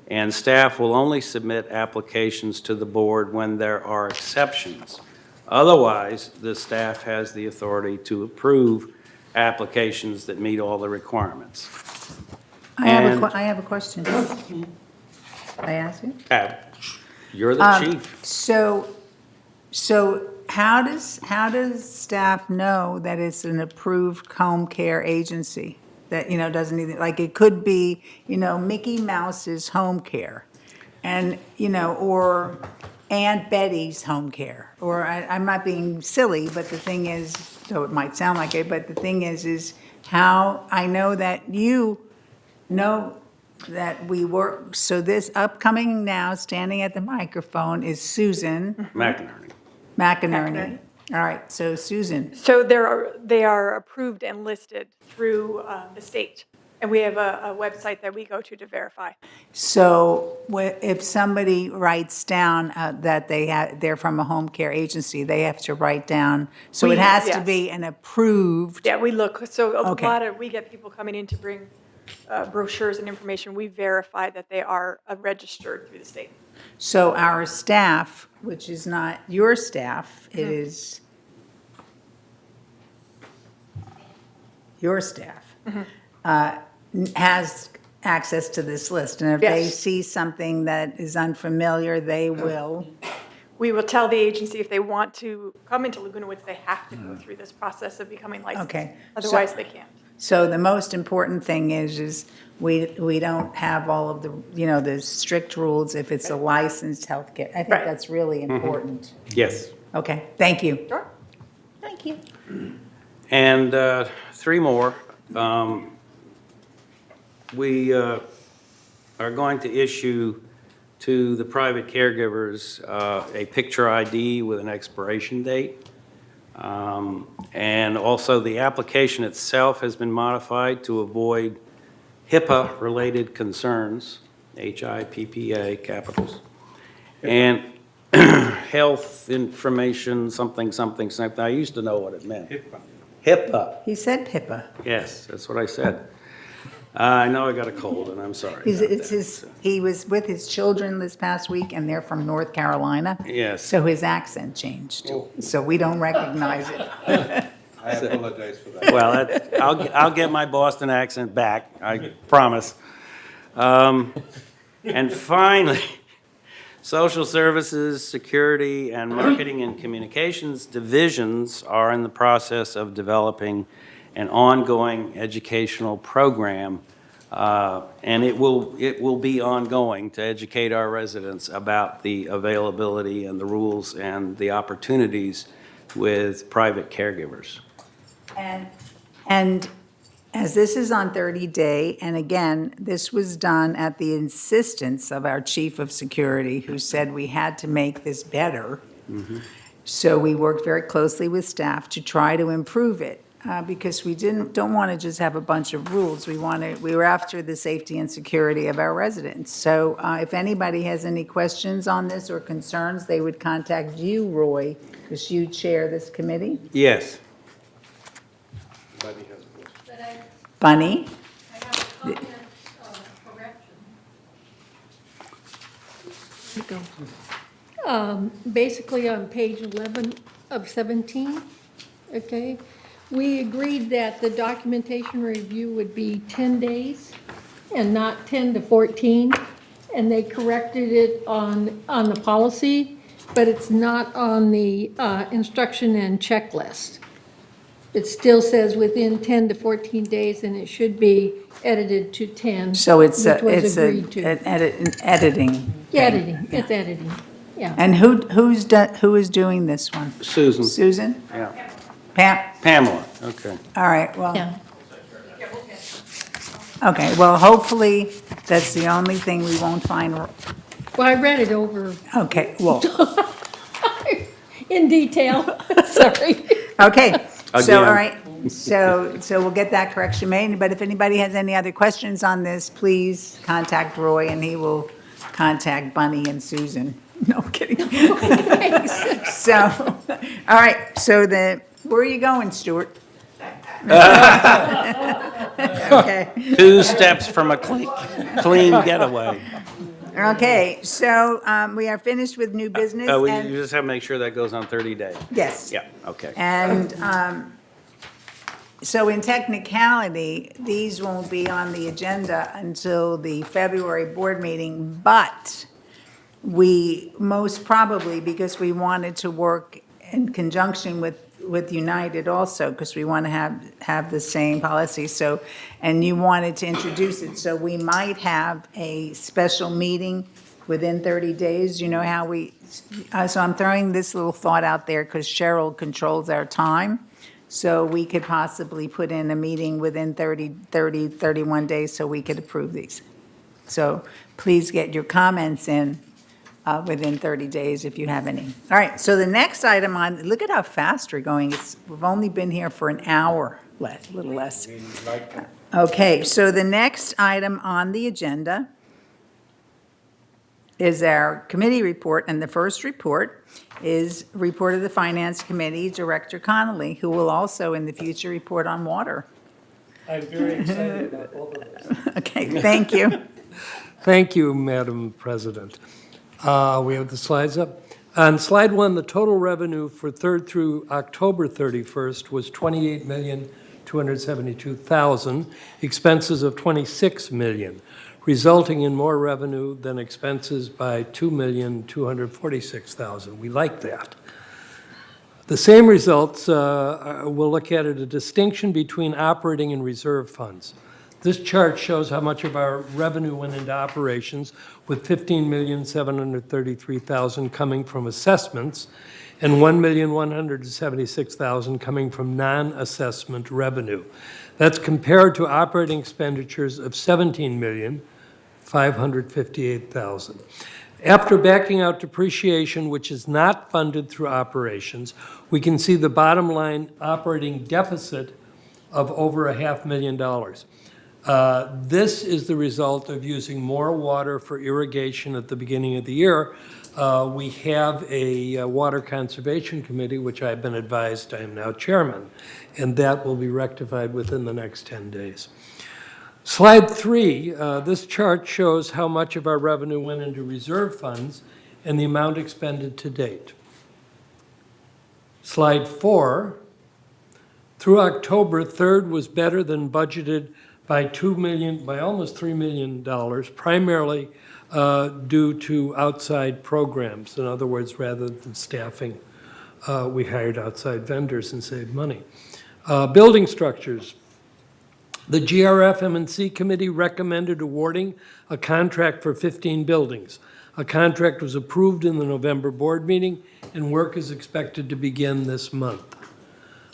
Speaker 16: and staff will only submit applications to the board when there are exceptions. Otherwise, the staff has the authority to approve applications that meet all the requirements.
Speaker 2: I have a question. Can I ask you?
Speaker 16: You're the chief.
Speaker 2: So how does staff know that it's an approved home care agency? That, doesn't even, like, it could be, Mickey Mouse's home care, and, or Aunt Betty's home care, or I'm not being silly, but the thing is, though it might sound like it, but the thing is how I know that you know that we work. So this upcoming now, standing at the microphone, is Susan McInerney. All right, so Susan.
Speaker 17: So they are approved and listed through the state, and we have a website that we go to verify.
Speaker 2: So if somebody writes down that they're from a home care agency, they have to write down, so it has to be an approved.
Speaker 17: Yeah, we look, so
Speaker 2: Okay.
Speaker 17: we get people coming in to bring brochures and information. We verify that they are registered through the state.
Speaker 2: So our staff, which is not your staff, it is your staff, has access to this list. And if they
Speaker 17: Yes.
Speaker 2: see something that is unfamiliar, they will.
Speaker 17: We will tell the agency if they want to come into Laguna Woods, they have to go through this process of becoming licensed.
Speaker 2: Okay.
Speaker 17: Otherwise, they can't.
Speaker 2: So the most important thing is we don't have all of the, the strict rules if it's a licensed healthcare. I think
Speaker 17: Right.
Speaker 2: that's really important.
Speaker 16: Yes.
Speaker 2: Okay, thank you.
Speaker 17: Sure.
Speaker 2: Thank you.
Speaker 16: And three more. We are going to issue to the private caregivers a picture ID with an expiration date. And also the application itself has been modified to avoid HIPAA-related concerns, HIPPA capitals, and health information, something. I used to know what it meant. HIPAA.
Speaker 2: He said HIPAA.
Speaker 16: Yes, that's what I said. I know I got a cold, and I'm sorry.
Speaker 2: He was with his children this past week, and they're from North Carolina.
Speaker 16: Yes.
Speaker 2: So his accent changed. So we don't recognize it.
Speaker 3: I apologize for that.
Speaker 16: Well, I'll get my Boston accent back, I promise. And finally, Social Services, Security, and Marketing and Communications divisions are in the process of developing an ongoing educational program, and it will be ongoing to educate our residents about the availability and the rules and the opportunities with private caregivers.
Speaker 2: And as this is on 30-day, and again, this was done at the insistence of our chief of security, who said we had to make this better. So we worked very closely with staff to try to improve it, because we don't want to just have a bunch of rules. We were after the safety and security of our residents. So if anybody has any questions on this or concerns, they would contact you, Roy, because you chair this committee.
Speaker 16: Yes.
Speaker 3: Buddy has a question.
Speaker 2: Bunny?
Speaker 18: I have a comment correction. Basically on page 11 of 17, okay? We agreed that the documentation review would be 10 days and not 10 to 14, and they corrected it on the policy, but it's not on the instruction and checklist. It still says within 10 to 14 days, and it should be edited to 10,
Speaker 2: So it's
Speaker 18: which was
Speaker 2: an
Speaker 18: agreed to.
Speaker 2: editing.
Speaker 18: Editing, it's editing, yeah.
Speaker 2: And who is doing this one?
Speaker 16: Susan.
Speaker 2: Susan?
Speaker 16: Yeah.
Speaker 2: Pamela,
Speaker 16: okay.
Speaker 2: all right, well.
Speaker 18: Yeah.
Speaker 2: Okay, well, hopefully, that's the only thing we won't find.
Speaker 18: Well, I read it over
Speaker 2: Okay, well,
Speaker 18: in detail, sorry.
Speaker 2: okay, so,
Speaker 16: Again.
Speaker 2: all right, so we'll get that correction made, but if anybody has any other questions on this, please contact Roy, and he will contact Bunny and Susan. No, I'm kidding. So, all right, so where are you going, Stuart? Okay.
Speaker 16: 2 steps from a clean getaway.
Speaker 2: Okay, so we are finished with new business.
Speaker 16: Oh,
Speaker 2: and-
Speaker 16: you just have to make sure that goes on 30 days.
Speaker 2: Yes.
Speaker 16: Yeah, okay.
Speaker 2: And so in technicality, these won't be on the agenda until the February board meeting, but we most probably, because we wanted to work in conjunction with United also, because we want to have the same policy, so, and you wanted to introduce it, so we might have a special meeting within 30 days, you know how so I'm throwing this little thought out there because Cheryl controls our time, so we could possibly put in a meeting within 31 days so we could approve these. So please get your comments in within 30 days if you have any. All right, so the next item look at how fast we're going. We've only been here for an hour, a little less. Okay, so the next item on the agenda is our committee report, and the first report is report of the Finance Committee, Director Connolly, who will also in the future report on water.
Speaker 19: I'm very excited about both of this.
Speaker 2: Okay, thank you.
Speaker 19: Thank you, Madam President. We have the slides up. On slide 1, the total revenue for 3rd through October 31st was $28,272,000, expenses of $26 million, resulting in more revenue than expenses by $2,246,000. We like that. The same results, we'll look at a distinction between operating and reserve funds. This chart shows how much of our revenue went into operations, with $15,733,000 coming from assessments and $1,176,000 coming from non-assessment revenue. That's compared to operating expenditures of $17,558,000. After backing out depreciation, which is not funded through operations, we can see the bottom line operating deficit of over $500,000. This is the result of using more water for irrigation at the beginning of the year. We have a Water Conservation Committee, which I've been advised I am now chairman, and that will be rectified within the next 10 days. Slide 3, this chart shows how much of our revenue went into reserve funds and the amount expended to date. Slide 4, through October, 3rd was better than budgeted by almost $3 million, primarily due to outside programs. In other words, rather than staffing, we hired outside vendors and saved money. Building structures. The GRF-M&C Committee recommended awarding a contract for 15 buildings. A contract was approved in the November board meeting, and work is expected to begin this month.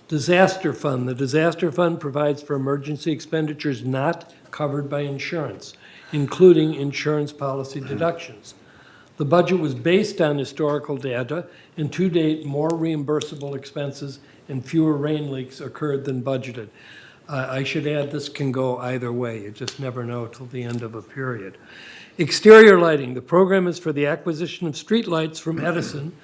Speaker 19: Disaster Fund. The Disaster Fund provides for emergency expenditures not covered by insurance, including insurance policy deductions. The budget was based on historical data, and to date, more reimbursable expenses and fewer rain leaks occurred than budgeted. I should add, this can go either way. You just never know till the end of a period. Exterior lighting. The program is for the acquisition of streetlights from Edison,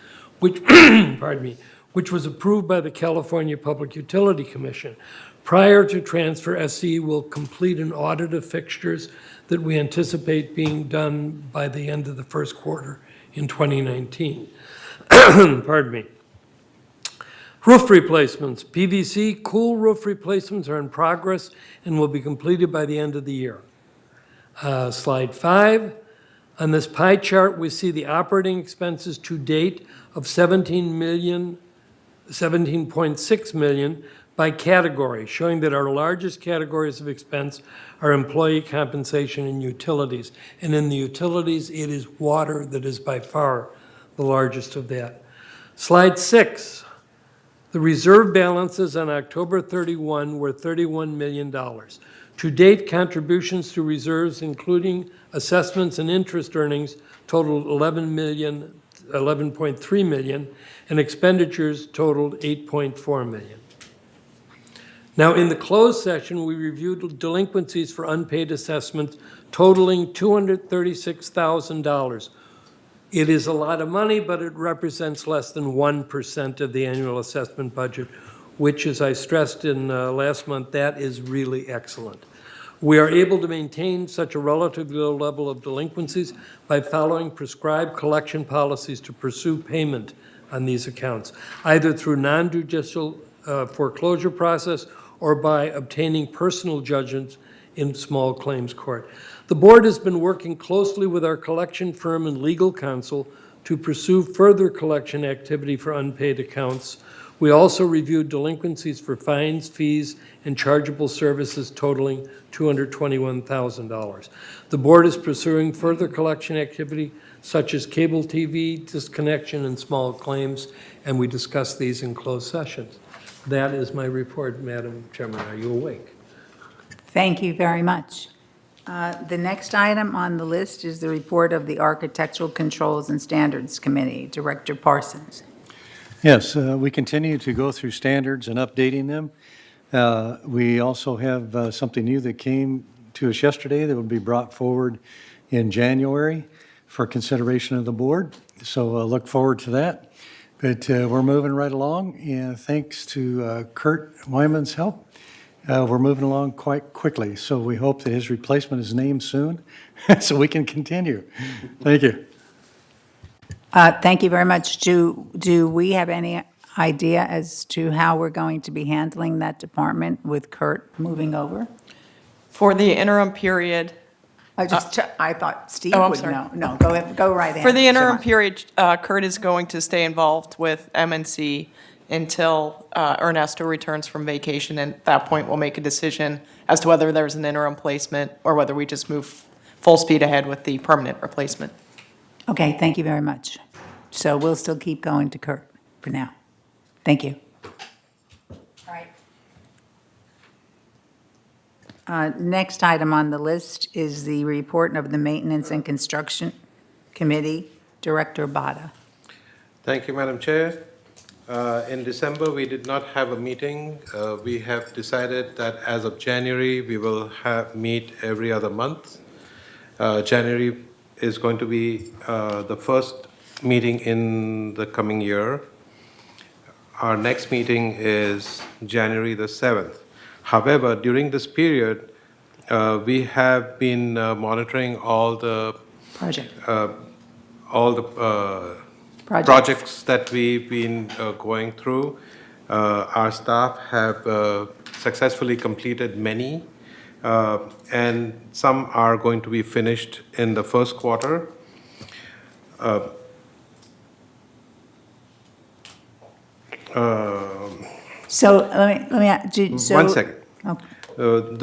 Speaker 19: which, pardon me, which was approved by the California Public Utility Commission. Prior to transfer, SCE will complete an audit of fixtures that we anticipate being done by the end of the first quarter in 2019. Pardon me. Roof replacements. PVC cool roof replacements are in progress and will be completed by the end of the year. Slide 5. On this pie chart, we see the operating expenses to date of $17.6 million by category, showing that our largest categories of expense are employee compensation and utilities. And in the utilities, it is water that is by far the largest of that. Slide 6. The reserve balances on October 31 were $31 million. To date, contributions to reserves, including assessments and interest earnings, totaled $11.3 million, and expenditures totaled $8.4 million. Now, in the closed session, we reviewed delinquencies for unpaid assessments totaling $236,000. It is a lot of money, but it represents less than 1% of the annual assessment budget, which, as I stressed in last month, that is really excellent. We are able to maintain such a relatively low level of delinquencies by following prescribed collection policies to pursue payment on these accounts, either through non-judicial foreclosure process or by obtaining personal judgments in small claims court. The board has been working closely with our collection firm and legal counsel to pursue further collection activity for unpaid accounts. We also reviewed delinquencies for fines, fees, and chargeable services totaling $221,000. The board is pursuing further collection activity such as cable TV, disconnection, and small claims, and we discussed these in closed sessions. That is my report, Madam Chairman. Are you awake?
Speaker 2: Thank you very much. The next item on the list is the report of the Architectural Controls and Standards Committee. Director Parsons.
Speaker 4: Yes, we continue to go through standards and updating them. We also have something new that came to us yesterday that will be brought forward in January for consideration of the board. So look forward to that. But we're moving right along, and thanks to Kurt Wyman's help, we're moving along quite quickly. So we hope that his replacement is named soon so we can continue. Thank you.
Speaker 2: Thank you very much. Do we have any idea as to how we're going to be handling that department with Kurt moving over?
Speaker 14: For the interim period.
Speaker 2: I thought Steve
Speaker 14: I'm
Speaker 2: would
Speaker 14: sorry.
Speaker 2: know. No, go ahead, go right ahead.
Speaker 14: For the interim
Speaker 2: Shemai.
Speaker 14: period, Kurt is going to stay involved with MNC until Ernesto returns from vacation, and at that point, we'll make a decision as to whether there's an interim placement or whether we just move full speed ahead with the permanent replacement.
Speaker 2: Okay, thank you very much. So we'll still keep going to Kurt for now. Thank you. All right. Next item on the list is the report of the Maintenance and Construction Committee. Director Bada.
Speaker 3: Thank you, Madam Chair. In December, we did not have a meeting. We have decided that as of January, we will meet every other month. January is going to be the first meeting in the coming year. Our next meeting is January the 7th. However, during this period, we have been monitoring all the projects that we've been going through. Our staff have successfully completed many, and some are going to be finished in the first quarter.
Speaker 2: So let me so,
Speaker 3: 1 second.
Speaker 2: Okay.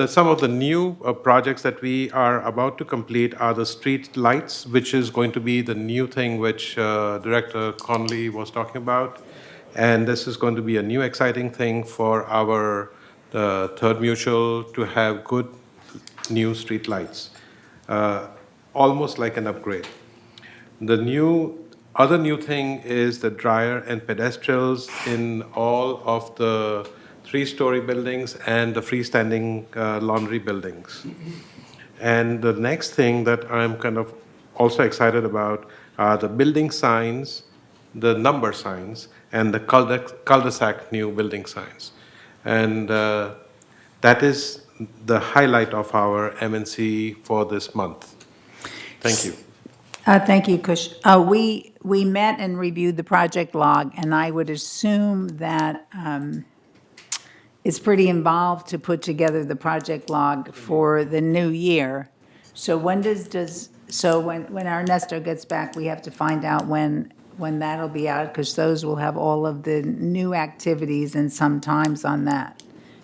Speaker 3: Some of the new projects that we are about to complete are the street lights, which is going to be the new thing which Director Conley was talking about. And this is going to be a new exciting thing for our Third Mutual to have good new street lights, almost like an upgrade. Other new thing is the dryer and pedestrians in all of the 3-story buildings and the freestanding laundry buildings. And the next thing that I'm kind of also excited about are the building signs, the number signs, and the cul-de-sac new building signs. And that is the highlight of our MNC for this month. Thank you.
Speaker 2: Thank you, Kush. We met and reviewed the project log, and I would assume that it's pretty involved to put together the project log for the new year. So when when Ernesto gets back, we have to find out when that'll be out, because those will have all of the new activities and some times on that.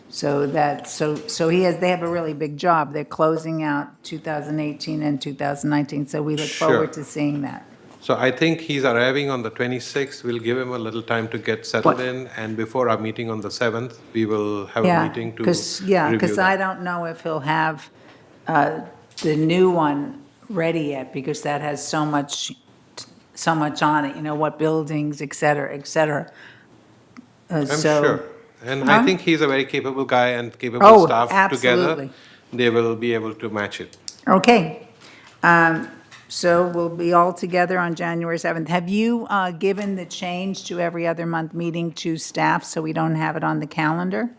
Speaker 2: So they have a really big job. They're closing out 2018 and 2019, so we look forward to seeing that.
Speaker 3: So I think he's arriving on the 26th. We'll give him a little time to get settled in, and before our meeting on the 7th, we will have a meeting to review
Speaker 2: Because I
Speaker 3: that.
Speaker 2: don't know if he'll have the new one ready yet, because that has so much on it, what buildings, et cetera, et cetera.
Speaker 3: I'm sure. And I think he's a very capable guy and capable
Speaker 2: Oh,
Speaker 3: staff together.
Speaker 2: absolutely.
Speaker 3: They will be able to match it.
Speaker 2: Okay. So we'll be all together on January 7th. Have you given the change to every other month meeting to staff so we don't have it on the calendar?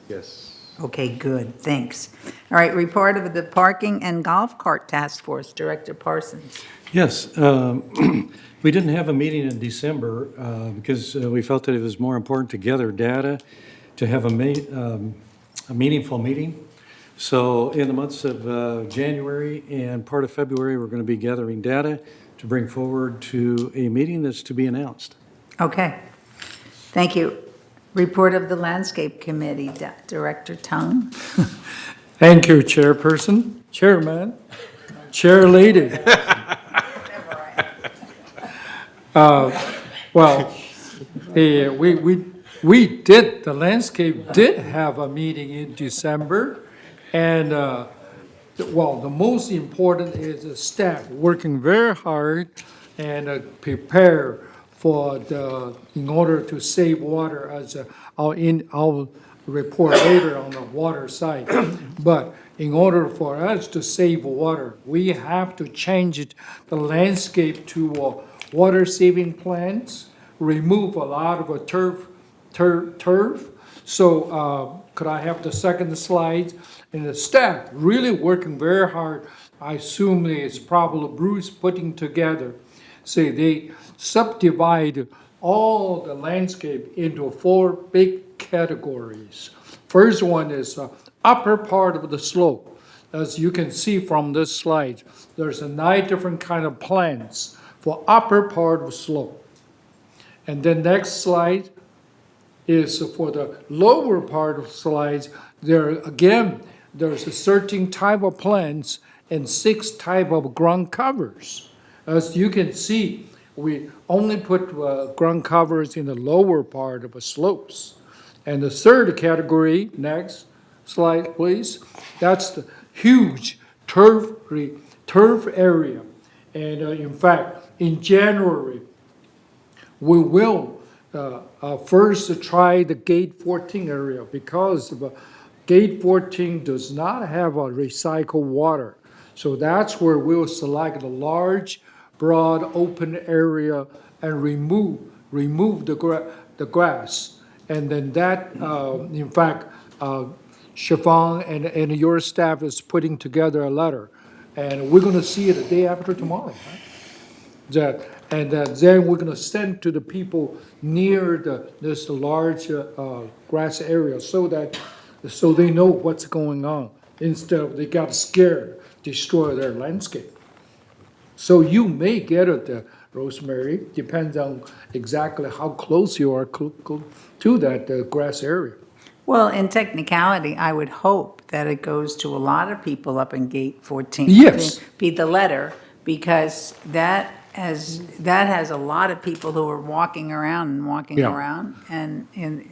Speaker 3: Yes.
Speaker 2: Okay, good, thanks. All right, report of the Parking and Golf Cart Task Force, Director Parsons.
Speaker 19: Yes, we didn't have a meeting in December because we felt that it was more important to gather data, to have a meaningful meeting. So in the months of January and part of February, we're going to be gathering data to bring forward to a meeting that's to be announced.
Speaker 2: Okay, thank you. Report of the Landscape Committee, Director Tung.
Speaker 5: Thank you, Chairperson, Chairman, Chair Lady. Well, the landscape did have a meeting in December, and, the most important is the staff working very hard and prepare in order to save water, as I'll report later on the water side. But in order for us to save water, we have to change the landscape to water-saving plants, remove a lot of turf. So could I have the second slide? And the staff really working very hard. I assume it's probably Bruce putting together. See, they subdivide all the landscape into 4 big categories. First one is upper part of the slope. As you can see from this slide, there's 9 different kind of plants for upper part of the slope. And then next slide is for the lower part of the slides. There's a certain type of plants and 6 type of ground covers. As you can see, we only put ground covers in the lower part of the slopes. And the third category, next slide please, that's the huge turf area. And in fact, in January, we will first try the Gate 14 area, because Gate 14 does not have a recycled water. So that's where we'll select a large, broad, open area and remove the grass. And then that, in fact, Siobhan and your staff is putting together a letter. And we're going to see it the day after tomorrow. Right? Then we're going to send to the people near this large grass area so they know what's going on, instead of they got scared, destroy their landscape. So you may get it, Rosemary, depends on exactly how close you are to that grass area.
Speaker 2: Well, in technicality, I would hope that it goes to a lot of people up in Gate 14.
Speaker 5: Yes.
Speaker 2: Be the letter, because that has a lot of people who are walking around, and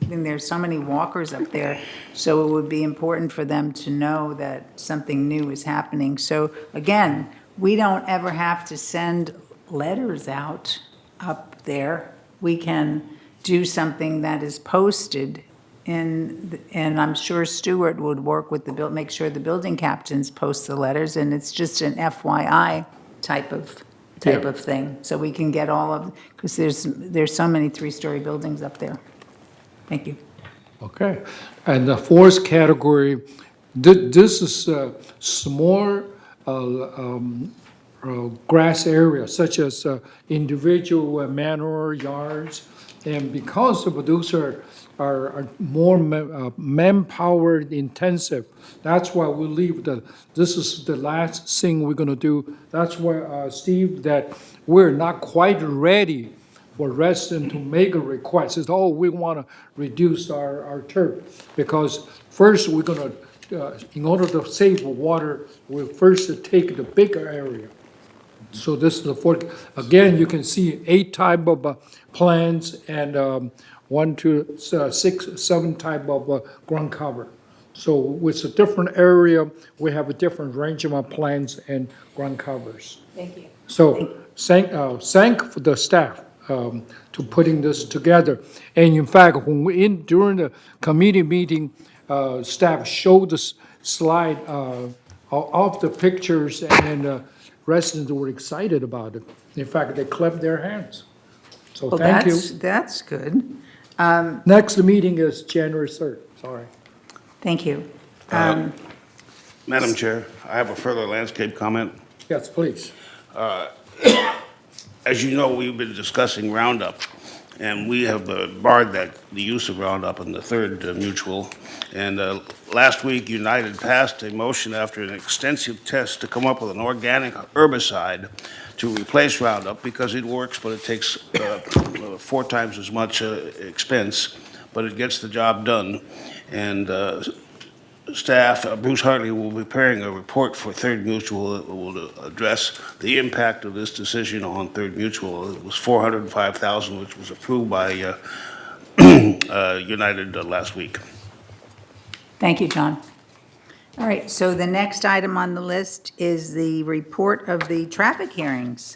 Speaker 2: there's so many walkers up there, so it would be important for them to know that something new is happening. So again, we don't ever have to send letters out up there, we can do something that is posted and I'm sure Stuart would work with make sure the building captains post the letters, and it's just an FYI type of thing. So we can get all of, because there's so many three-story buildings up there. Thank you.
Speaker 5: Okay. And the fourth category, this is small grass areas such as individual manure yards. And because of those are more manpower intensive, that's why we leave this is the last thing we're gonna do. That's why, Steve, that we're not quite ready for residents to make a request. It's, oh, we wanna reduce our turf. Because first we're gonna, in order to save water, we'll first take the bigger area. So this is the fourth. Again, you can see 8 type of plants and 1 to 6, 7 type of ground cover. So with a different area, we have a different range of plants and ground covers.
Speaker 2: Thank you.
Speaker 5: So thank the staff to putting this together. And in fact, when during the committee meeting, staff showed the slide of the pictures, and residents were excited about it. In fact, they clapped their hands. So
Speaker 2: Well,
Speaker 5: thank you.
Speaker 2: that's good.
Speaker 5: Next meeting is January 3rd, sorry.
Speaker 2: Thank you.
Speaker 15: Madam Chair, I have a further landscape comment.
Speaker 5: Yes, please.
Speaker 15: As you know, we've been discussing Roundup, and we have barred the use of Roundup in the third mutual. And last week, United passed a motion after an extensive test to come up with an organic herbicide to replace Roundup because it works, but it takes 4 times as much expense, but it gets the job done. And staff, Bruce Hartley, will be preparing a report for Third Mutual that will address the impact of this decision on Third Mutual. It was $405,000, which was approved by United last week.
Speaker 2: Thank you, John. All right, so the next item on the list is the report of the traffic hearings.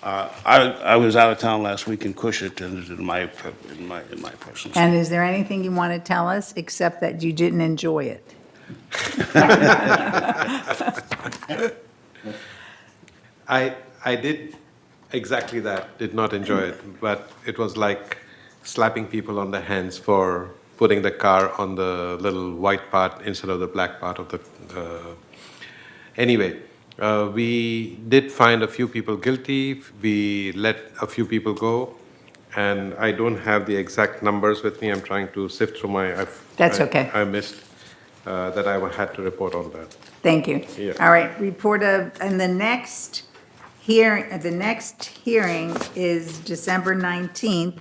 Speaker 15: I was out of town last week in Cushit, and in my personal.
Speaker 2: And is there anything you want to tell us, except that you didn't enjoy it?
Speaker 3: I did exactly that, did not enjoy it, but it was like slapping people on the hands for putting the car on the little white part instead of the black part of the... Anyway, we did find a few people guilty. We let a few people go, and I don't have the exact numbers with me. I'm trying to sift through my...
Speaker 2: That's okay.
Speaker 3: I missed that I had to report on that.
Speaker 2: Thank you.
Speaker 3: Yeah.
Speaker 2: All right, report of, and the next hearing is December 19th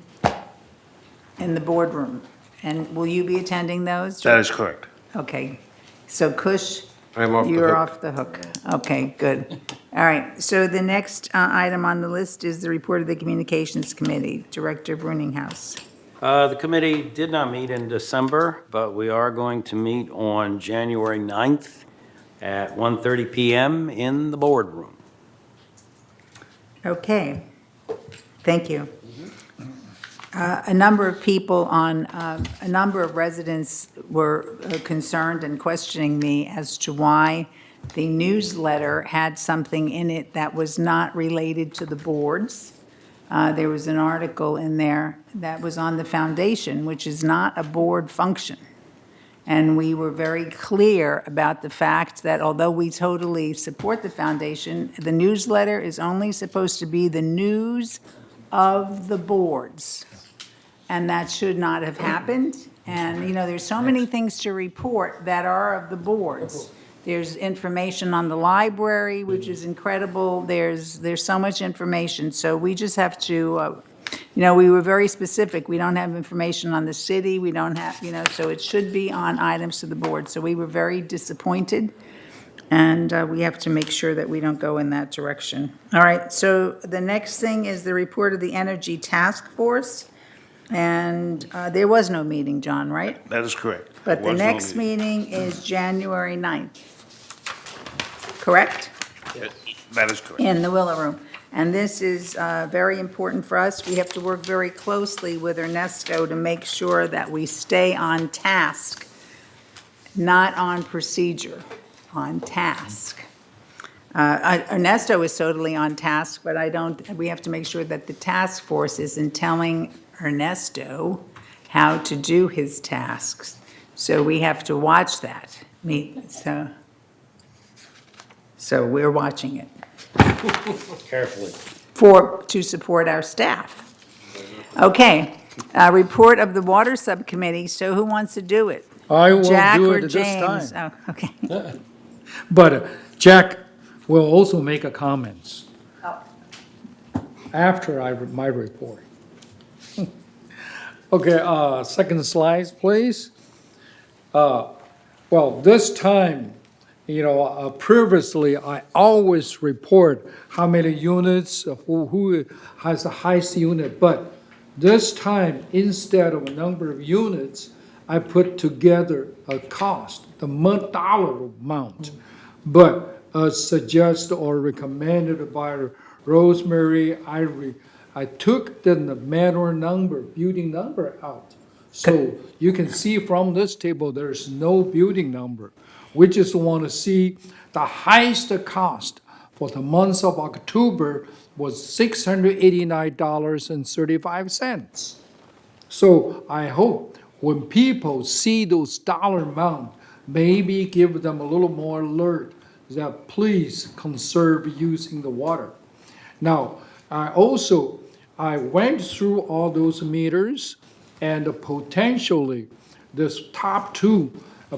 Speaker 2: in the boardroom. And will you be attending those?
Speaker 15: That is correct.
Speaker 2: Okay, so Kush,
Speaker 3: I'm off the
Speaker 2: you're
Speaker 3: hook.
Speaker 2: off the hook. Okay, good. All right, so the next item on the list is the report of the Communications Committee, Director Bruninghouse.
Speaker 16: The committee did not meet in December, but we are going to meet on January 9th at 1:30 p.m. in the boardroom.
Speaker 2: Okay, thank you. A number of people a number of residents were concerned and questioning me as to why the newsletter had something in it that was not related to the boards. There was an article in there that was on the foundation, which is not a board function. And we were very clear about the fact that although we totally support the foundation, the newsletter is only supposed to be the news of the boards. And that should not have happened. And, you know, there's so many things to report that are of the boards. There's information on the library, which is incredible. There's so much information. So we just have to, we were very specific. We don't have information on the city. We don't have, so it should be on items to the board. So we were very disappointed. And we have to make sure that we don't go in that direction. All right, so the next thing is the report of the Energy Task Force. And there was no meeting, John, right?
Speaker 15: That is correct.
Speaker 2: But
Speaker 15: There
Speaker 2: the
Speaker 15: was no
Speaker 2: next meeting is January 9th, correct?
Speaker 15: That is correct.
Speaker 2: In the Willow Room. And this is very important for us. We have to work very closely with Ernesto to make sure that we stay on task, not on procedure, on task. Ernesto is totally on task, but we have to make sure that the task force isn't telling Ernesto how to do his tasks. So we have to watch that. So we're watching it.
Speaker 6: Carefully.
Speaker 2: To support our staff. Okay, report of the water subcommittee, so who wants to do it?
Speaker 5: I will
Speaker 2: Jack
Speaker 5: do
Speaker 2: or
Speaker 5: it this
Speaker 2: James?
Speaker 5: time.
Speaker 2: Oh, okay.
Speaker 5: But Jack will also make a comments after my report. Okay, second slide, please. Well, this time, previously, I always report how many units, who has the highest unit, but this time, instead of a number of units, I put together a cost, the dollar amount. But suggested or recommended by Rosemary, I took the manual number, building number out. So you can see from this table, there's no building number. We just want to see the highest cost for the month of October was $689.35. So I hope when people see those dollar amount, maybe give them a little more alert that please conserve using the water. Now, I went through all those meters, and potentially this top two,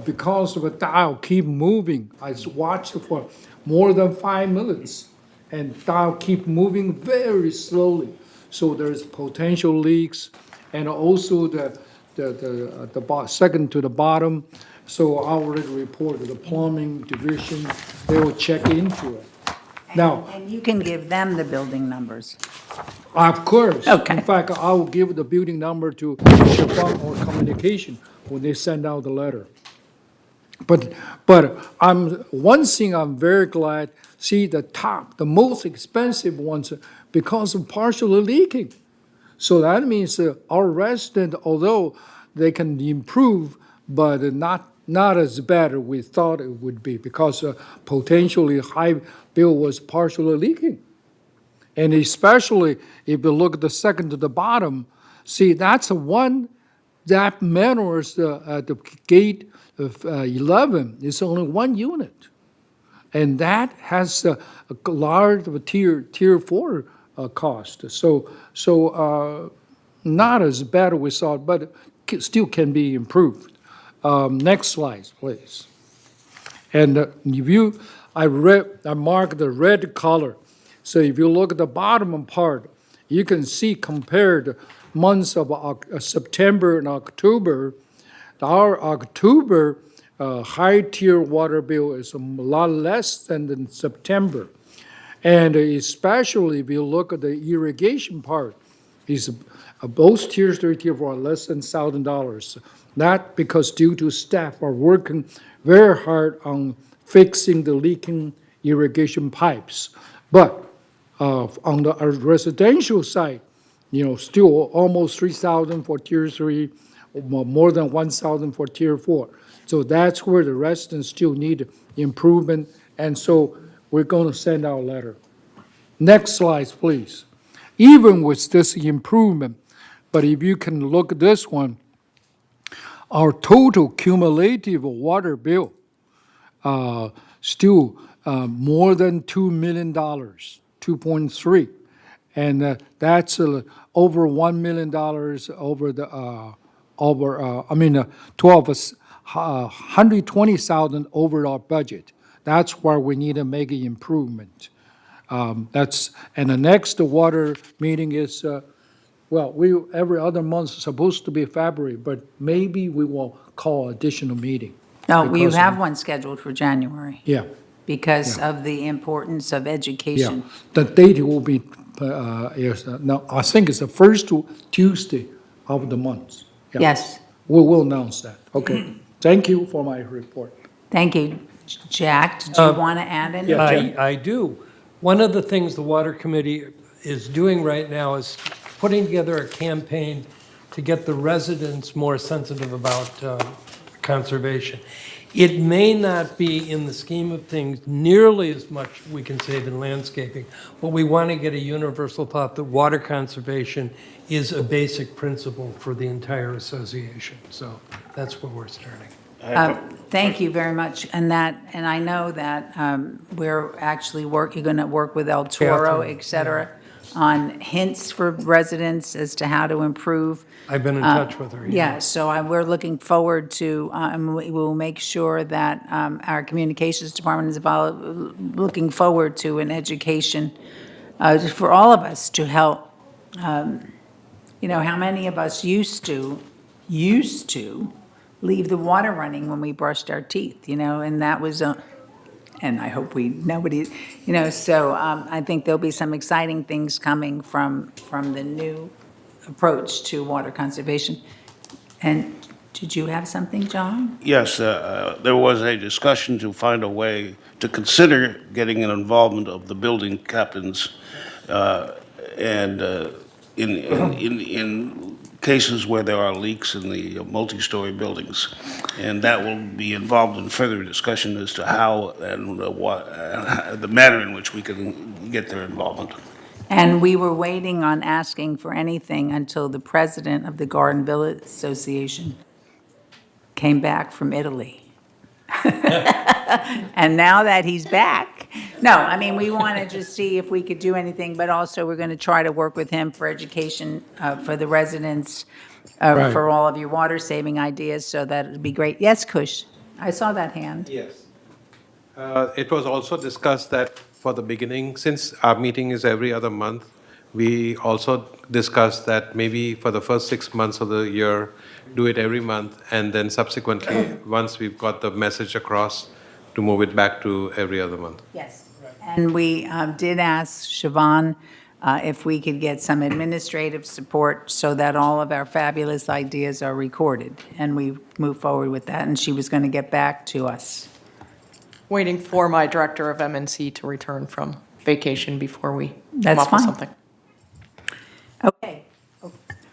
Speaker 5: because the dial keep moving, I watched for more than 5 minutes, and dial keep moving very slowly. So there's potential leaks, and also the second to the bottom. So I already reported the plumbing division, they will check into it. Now,
Speaker 2: And you can give them the building numbers.
Speaker 5: of course.
Speaker 2: Okay.
Speaker 5: In fact, I will give the building number to Chiffon or Communication when they send out the letter. But one thing I'm very glad, see the top, the most expensive ones, because of partially leaking. So that means our resident, although they can improve, but not as bad as we thought it would be, because potentially high bill was partially leaking. And especially if you look at the second to the bottom, see that's that manual is at the gate of 11 is only 1 unit. And that has a large tier 4 cost. So not as bad as we thought, but still can be improved. Next slide, please. And I marked the red color. So if you look at the bottom part, you can see compared months of September and October, our October high tier water bill is a lot less than in September. And especially if you look at the irrigation part, is both tier 3, tier 4 are less than $1,000. That because due to staff are working very hard on fixing the leaking irrigation pipes. But on the residential side, still almost 3,000 for tier 3, more than 1,000 for tier 4. So that's where the residents still need improvement, and so we're going to send out a letter. Next slide, please. Even with this improvement, but if you can look at this one, our total cumulative water bill still more than $2 million, 2.3, and that's over $1 million over 120,000 over our budget. That's where we need to make an improvement. And the next water meeting is, every other month supposed to be February, but maybe we will call additional meeting.
Speaker 2: No, you have one scheduled for January.
Speaker 5: Yeah.
Speaker 2: Because of the importance of education.
Speaker 5: Yeah, the date will be, I think it's the first Tuesday of the month. Yeah.
Speaker 2: Yes.
Speaker 5: We will announce that. Okay. Thank you for my report.
Speaker 2: Thank you. Jack, did you want to add anything?
Speaker 19: I do. One of the things the Water Committee is doing right now is putting together a campaign to get the residents more sensitive about conservation. It may not be, in the scheme of things, nearly as much we can save in landscaping, but we want to get a universal thought that water conservation is a basic principle for the entire association. So that's where we're starting.
Speaker 2: Thank you very much. And I know that we're actually you're going to work with El Toro, et cetera, on hints for residents as to how to improve.
Speaker 19: I've been in touch with her.
Speaker 2: Yeah, so we're looking forward to, and we will make sure that our communications department is looking forward to an education for all of us to help. You know, how many of us used to leave the water running when we brushed our teeth, you know, and that was, and I hope nobody, you know, so I think there'll be some exciting things coming from the new approach to water conservation. And did you have something, John?
Speaker 15: Yes, there was a discussion to find a way to consider getting an involvement of the building captains and in cases where there are leaks in the multi-story buildings. And that will be involved in further discussion as to how and the manner in which we can get their involvement.
Speaker 2: And we were waiting on asking for anything until the president of the Garden Village Association came back from Italy. And now that he's back, no, I mean, we wanted to see if we could do anything, but also we're going to try to work with him for education for the residents,
Speaker 19: Right.
Speaker 2: for all of your water saving ideas, so that would be great. Yes, Kush, I saw that hand.
Speaker 3: Yes. It was also discussed that for the beginning, since our meeting is every other month, we also discussed that maybe for the first 6 months of the year, do it every month, and then subsequently, once we've got the message across, to move it back to every other month.
Speaker 2: Yes. And we did ask Siobhan if we could get some administrative support so that all of our fabulous ideas are recorded. And we moved forward with that, and she was going to get back to us.
Speaker 14: Waiting for my director of MNC to return from vacation before we come
Speaker 2: That's
Speaker 14: up with
Speaker 2: fine.
Speaker 14: something.
Speaker 2: Okay.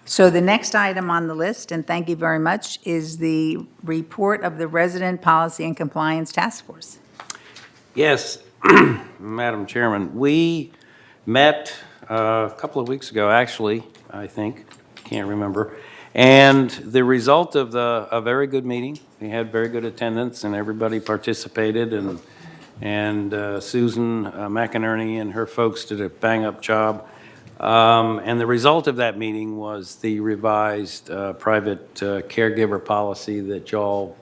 Speaker 2: So the next item on the list, and thank you very much, is the report of the Resident Policy and Compliance Task Force.
Speaker 16: Yes, Madam Chairman, we met a couple of weeks ago, actually, I think, can't remember. And the result of a very good meeting, we had very good attendance and everybody participated, and Susan McInerney and her folks did a bang-up job. And the result of that meeting was the revised private caregiver policy that y'all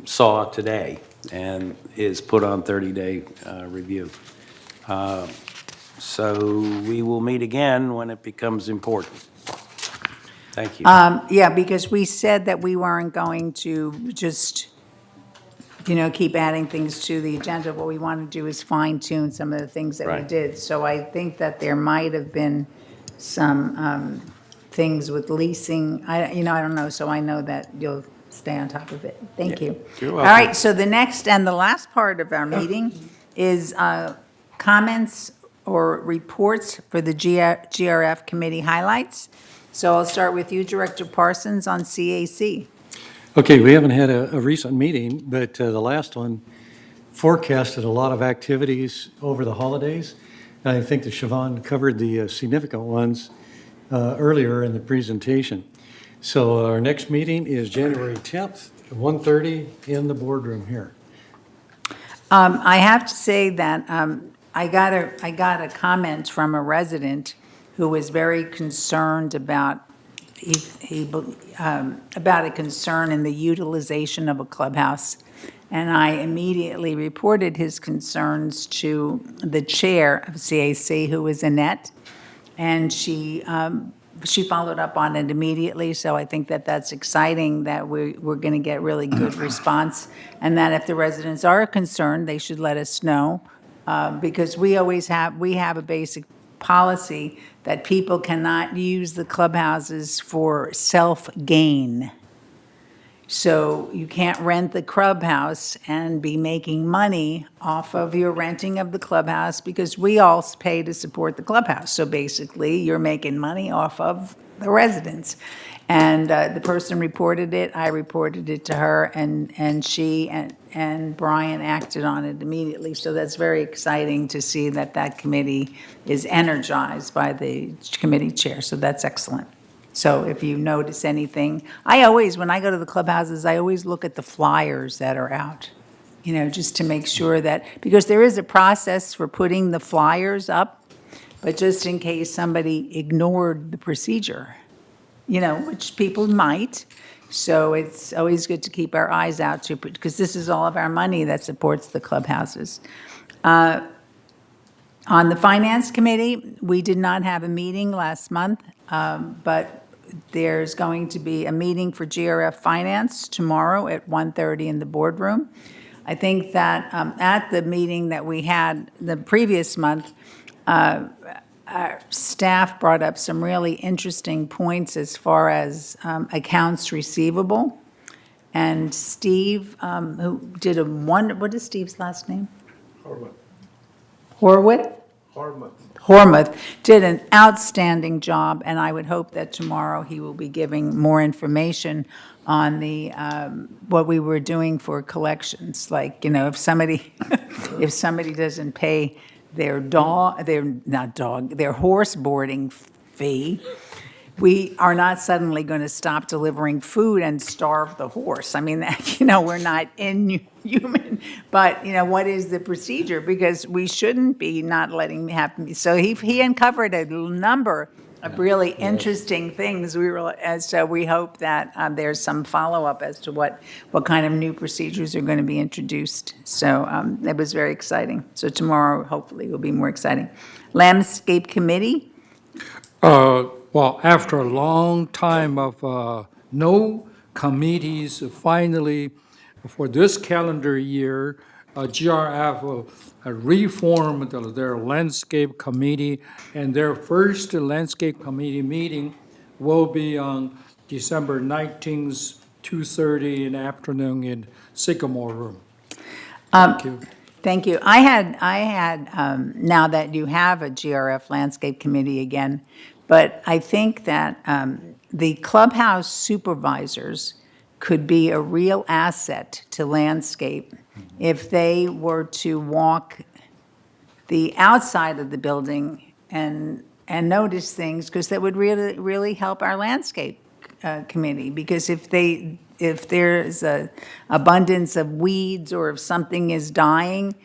Speaker 16: saw today and is put on 30-day review. So we will meet again when it becomes important. Thank you.
Speaker 2: Yeah, because we said that we weren't going to just, you know, keep adding things to the agenda. What we want to do is fine tune some of the things that we
Speaker 16: Right.
Speaker 2: did. So I think that there might have been some things with leasing. I don't know, so I know that you'll stay on top of it. Thank you.
Speaker 16: You're
Speaker 2: All
Speaker 16: welcome.
Speaker 2: right, so the next and the last part of our meeting is comments or reports for the GRF committee highlights. So I'll start with you, Director Parsons, on CAC.
Speaker 20: Okay, we haven't had a recent meeting, but the last one forecasted a lot of activities over the holidays. And I think that Siobhan covered the significant ones earlier in the presentation. So our next meeting is January 10th, at 1:30 in the boardroom here.
Speaker 2: I have to say that I got a comment from a resident who was very concerned about about a concern in the utilization of a clubhouse. And I immediately reported his concerns to the chair of CAC, who is Annette, and she followed up on it immediately. So I think that that's exciting, that we're going to get really good response, and that if the residents are concerned, they should let us know, because we have a basic policy that people cannot use the clubhouses for self-gain. So you can't rent the clubhouse and be making money off of your renting of the clubhouse because we all pay to support the clubhouse. So basically, you're making money off of the residents. And the person reported it, I reported it to her, and she and Brian acted on it immediately. So that's very exciting to see that that committee is energized by the committee chair. So that's excellent. So if you notice anything, when I go to the clubhouses, I always look at the flyers that are out, just to make sure that, because there is a process for putting the flyers up, but just in case somebody ignored the procedure, which people might. So it's always good to keep our eyes out because this is all of our money that supports the clubhouses. On the Finance Committee, we did not have a meeting last month, but there's going to be a meeting for GRF Finance tomorrow at 1:30 in the boardroom. I think that at the meeting that we had the previous month, our staff brought up some really interesting points as far as accounts receivable. And Steve, who did what is Steve's last name? Horwitz? Hormuth did an outstanding job, and I would hope that tomorrow he will be giving more information on the what we were doing for collections. Like, if somebody doesn't pay their horse boarding fee, we are not suddenly going to stop delivering food and starve the horse. I mean, we're not inhuman, but, what is the procedure? Because we shouldn't be not letting him happen. So he uncovered a number of really interesting things. So we hope that there's some follow-up as to what kind of new procedures are going to be introduced. So it was very exciting. So tomorrow, hopefully, will be more exciting. Landscape Committee.
Speaker 5: Well, after a long time of no committees, finally, for this calendar year, GRF reformed their landscape committee, and their first landscape committee meeting will be on December 19th, 2:30 in the afternoon in Sycamore Room. Thank you.
Speaker 2: Thank you. I had now that you have a GRF landscape committee again, but I think that the clubhouse supervisors could be a real asset to landscape if they were to walk the outside of the building and notice things, because that would really help our landscape committee. Because if there's a abundance of weeds or if something is dying,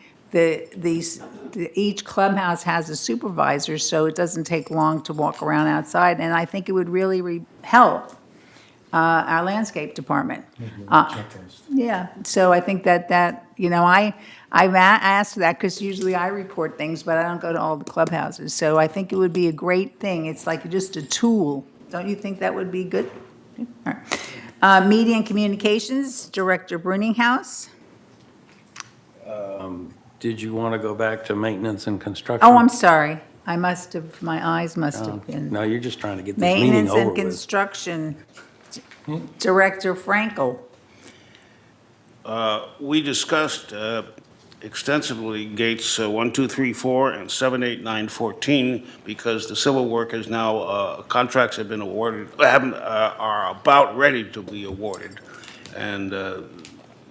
Speaker 2: each clubhouse has a supervisor, so it doesn't take long to walk around outside. And I think it would really help our landscape department. Yeah, so I think that I've asked that because usually I report things, but I don't go to all the clubhouses. So I think it would be a great thing. It's like just a tool. Don't you think that would be good? All right. Media and Communications, Director Bruninghouse.
Speaker 16: Did you want to go back to maintenance and construction?
Speaker 2: Oh, I'm sorry. My eyes must have been.
Speaker 16: No, you're just trying to get this meeting
Speaker 2: Maintenance
Speaker 16: over
Speaker 2: and
Speaker 16: with.
Speaker 2: Construction, Director Frankel.
Speaker 15: We discussed extensively gates 1, 2, 3, 4, and 7, 8, 9, 14, because the civil work is now, contracts have been awarded, are about ready to be awarded. And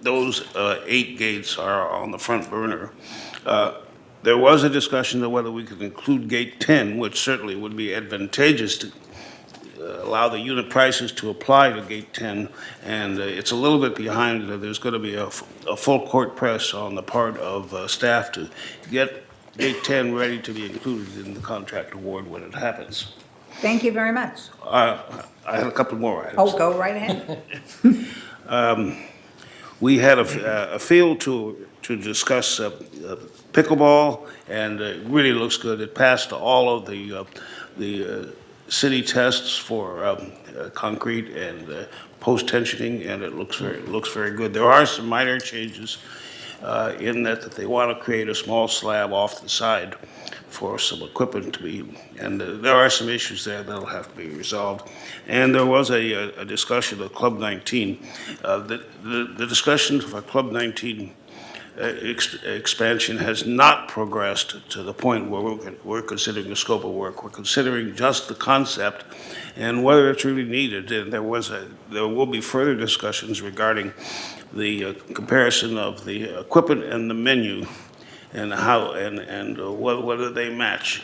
Speaker 15: those 8 gates are on the front burner. There was a discussion of whether we could include gate 10, which certainly would be advantageous to allow the unit prices to apply to gate 10, and it's a little bit behind. There's going to be a full court press on the part of staff to get gate 10 ready to be included in the contract award when it happens.
Speaker 2: Thank you very much.
Speaker 15: I had a couple more items.
Speaker 2: Oh, go right ahead.
Speaker 15: We had a field tour to discuss pickleball, and it really looks good. It passed all of the city tests for concrete and post-tensioning, and it looks very good. There are some minor changes in that they want to create a small slab off the side for some equipment to be, and there are some issues there that'll have to be resolved. And there was a discussion of Club 19. The discussion for Club 19 expansion has not progressed to the point where we're considering the scope of work. We're considering just the concept and whether it's really needed. And there will be further discussions regarding the comparison of the equipment and the menu, and how and whether they match,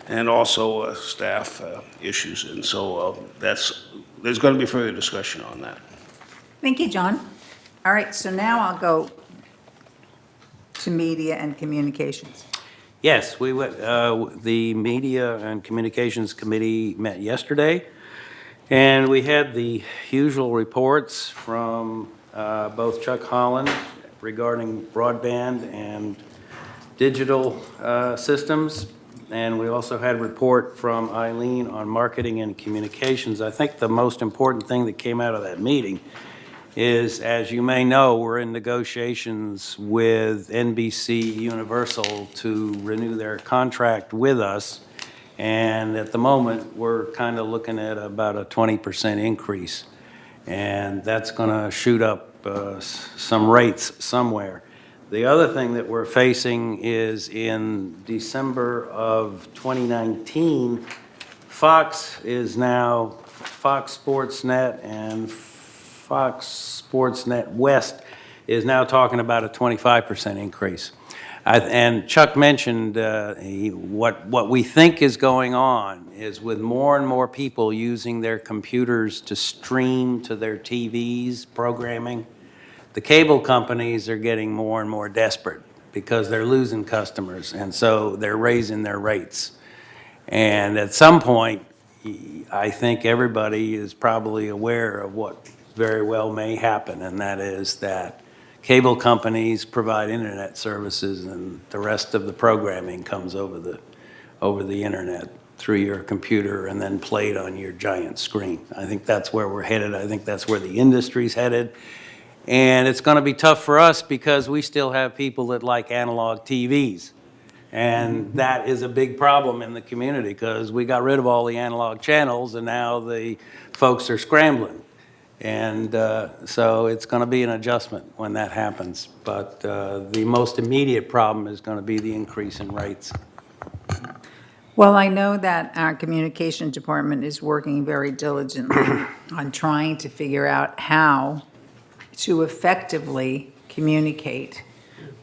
Speaker 15: and also staff issues. And so there's going to be further discussion on that.
Speaker 2: Thank you, John. All right, so now I'll go to media and communications.
Speaker 16: Yes, the Media and Communications Committee met yesterday, and we had the usual reports from both Chuck Holland regarding broadband and digital systems, and we also had a report from Eileen on marketing and communications. I think the most important thing that came out of that meeting is, as you may know, we're in negotiations with NBC Universal to renew their contract with us. And at the moment, we're kind of looking at about a 20% increase. And that's going to shoot up some rates somewhere. The other thing that we're facing is in December of 2019, Fox Sports Net and Fox Sports Net West is now talking about a 25% increase. And Chuck mentioned what we think is going on is with more and more people using their computers to stream to their TVs programming, the cable companies are getting more and more desperate because they're losing customers, and so they're raising their rates. And at some point, I think everybody is probably aware of what very well may happen, and that is that cable companies provide internet services and the rest of the programming comes over the internet through your computer and then played on your giant screen. I think that's where we're headed. I think that's where the industry's headed. And it's going to be tough for us because we still have people that like analog TVs. And that is a big problem in the community because we got rid of all the analog channels and now the folks are scrambling. And so it's going to be an adjustment when that happens. But the most immediate problem is going to be the increase in rates.
Speaker 2: Well, I know that our communications department is working very diligently on trying to figure out how to effectively communicate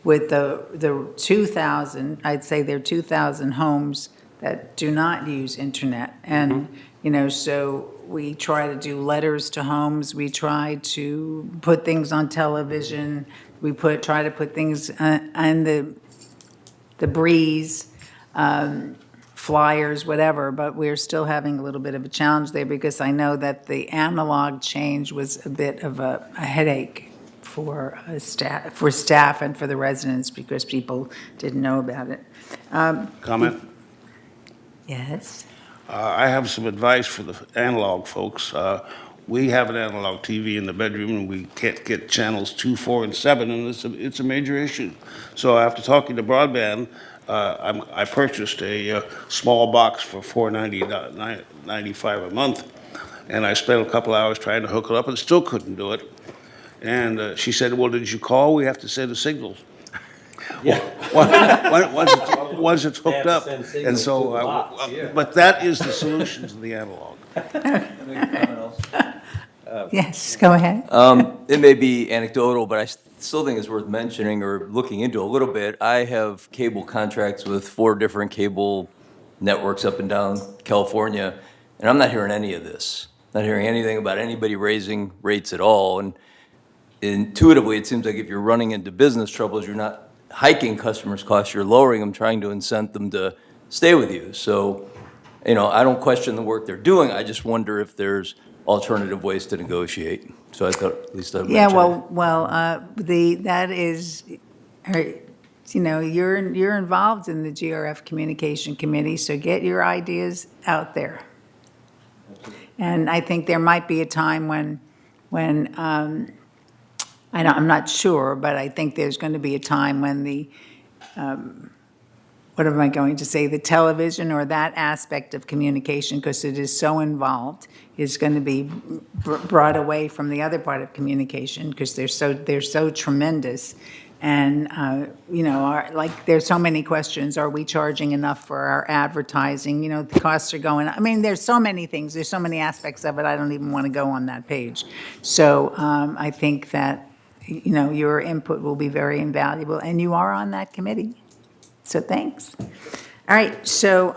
Speaker 2: with the 2,000, I'd say there are 2,000 homes that do not use internet. And, so we try to do letters to homes. We try to put things on television. We try to put things on the breeze, flyers, whatever. But we're still having a little bit of a challenge there because I know that the analog change was a bit of a headache for staff and for the residents because people didn't know about it.
Speaker 15: Comment?
Speaker 2: Yes.
Speaker 15: I have some advice for the analog folks. We have an analog TV in the bedroom, and we can't get channels 2, 4, and 7, and it's a major issue. So after talking to broadband, I purchased a small box for $4.95 a month, and I spent a couple hours trying to hook it up and still couldn't do it. And she said, well, did you call? We have to send a signal. Yeah. Once it's hooked up. And so, but that is the solution to the analog.
Speaker 2: Yes, go ahead.
Speaker 21: It may be anecdotal, but I still think it's worth mentioning or looking into a little bit. I have cable contracts with 4 different cable networks up and down California, and I'm not hearing any of this. Not hearing anything about anybody raising rates at all. And intuitively, it seems like if you're running into business troubles, you're not hiking customers' costs, you're lowering them, trying to incent them to stay with you. So, I don't question the work they're doing. I just wonder if there's alternative ways to negotiate. So I thought at least I'd mention it.
Speaker 2: That is, you're involved in the GRF Communication Committee, so get your ideas out there. And I think there might be a time when I'm not sure, but I think there's going to be a time when what am I going to say, the television or that aspect of communication, because it is so involved, is going to be brought away from the other part of communication, because they're so tremendous. And, like, there's so many questions. Are we charging enough for our advertising? The costs are going up. I mean, there's so many things. There's so many aspects of it. I don't even want to go on that page. So I think that, your input will be very invaluable. And you are on that committee. So thanks. All right. So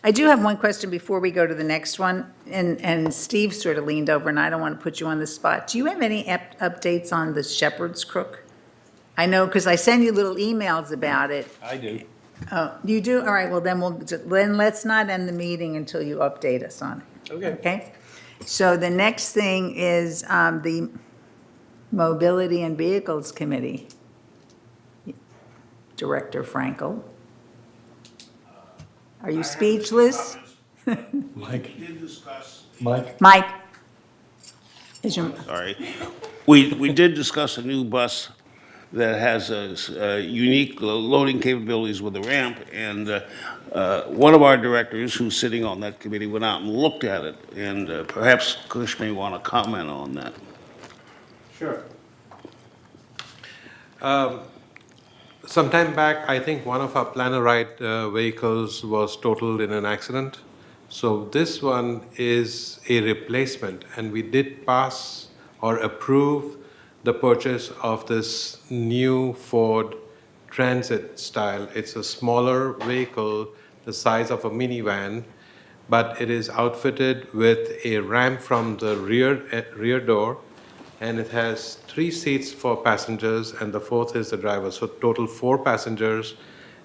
Speaker 2: I do have one question before we go to the next one. And Steve sort of leaned over, and I don't want to put you on the spot. Do you have any updates on the Shepherd's Crook? I know, because I send you little emails about it.
Speaker 16: I do.
Speaker 2: Oh, you do? All right, well, then let's not end the meeting until you update us on it.
Speaker 16: Okay.
Speaker 2: Okay? So the next thing is the Mobility and Vehicles Committee. Director Frankel. Are you speechless?
Speaker 15: Mike. We did discuss.
Speaker 2: Mike?
Speaker 15: Sorry. We did discuss a new bus that has unique loading capabilities with a ramp, and one of our directors, who's sitting on that committee, went out and looked at it, and perhaps Kush may want to comment on that.
Speaker 3: Sure. Sometime back, I think one of our planner ride vehicles was totaled in an accident. So this one is a replacement, and we did pass or approve the purchase of this new Ford Transit style. It's a smaller vehicle, the size of a minivan, but it is outfitted with a ramp from the rear door, and it has 3 seats for passengers, and the 4th is the driver. So total 4 passengers,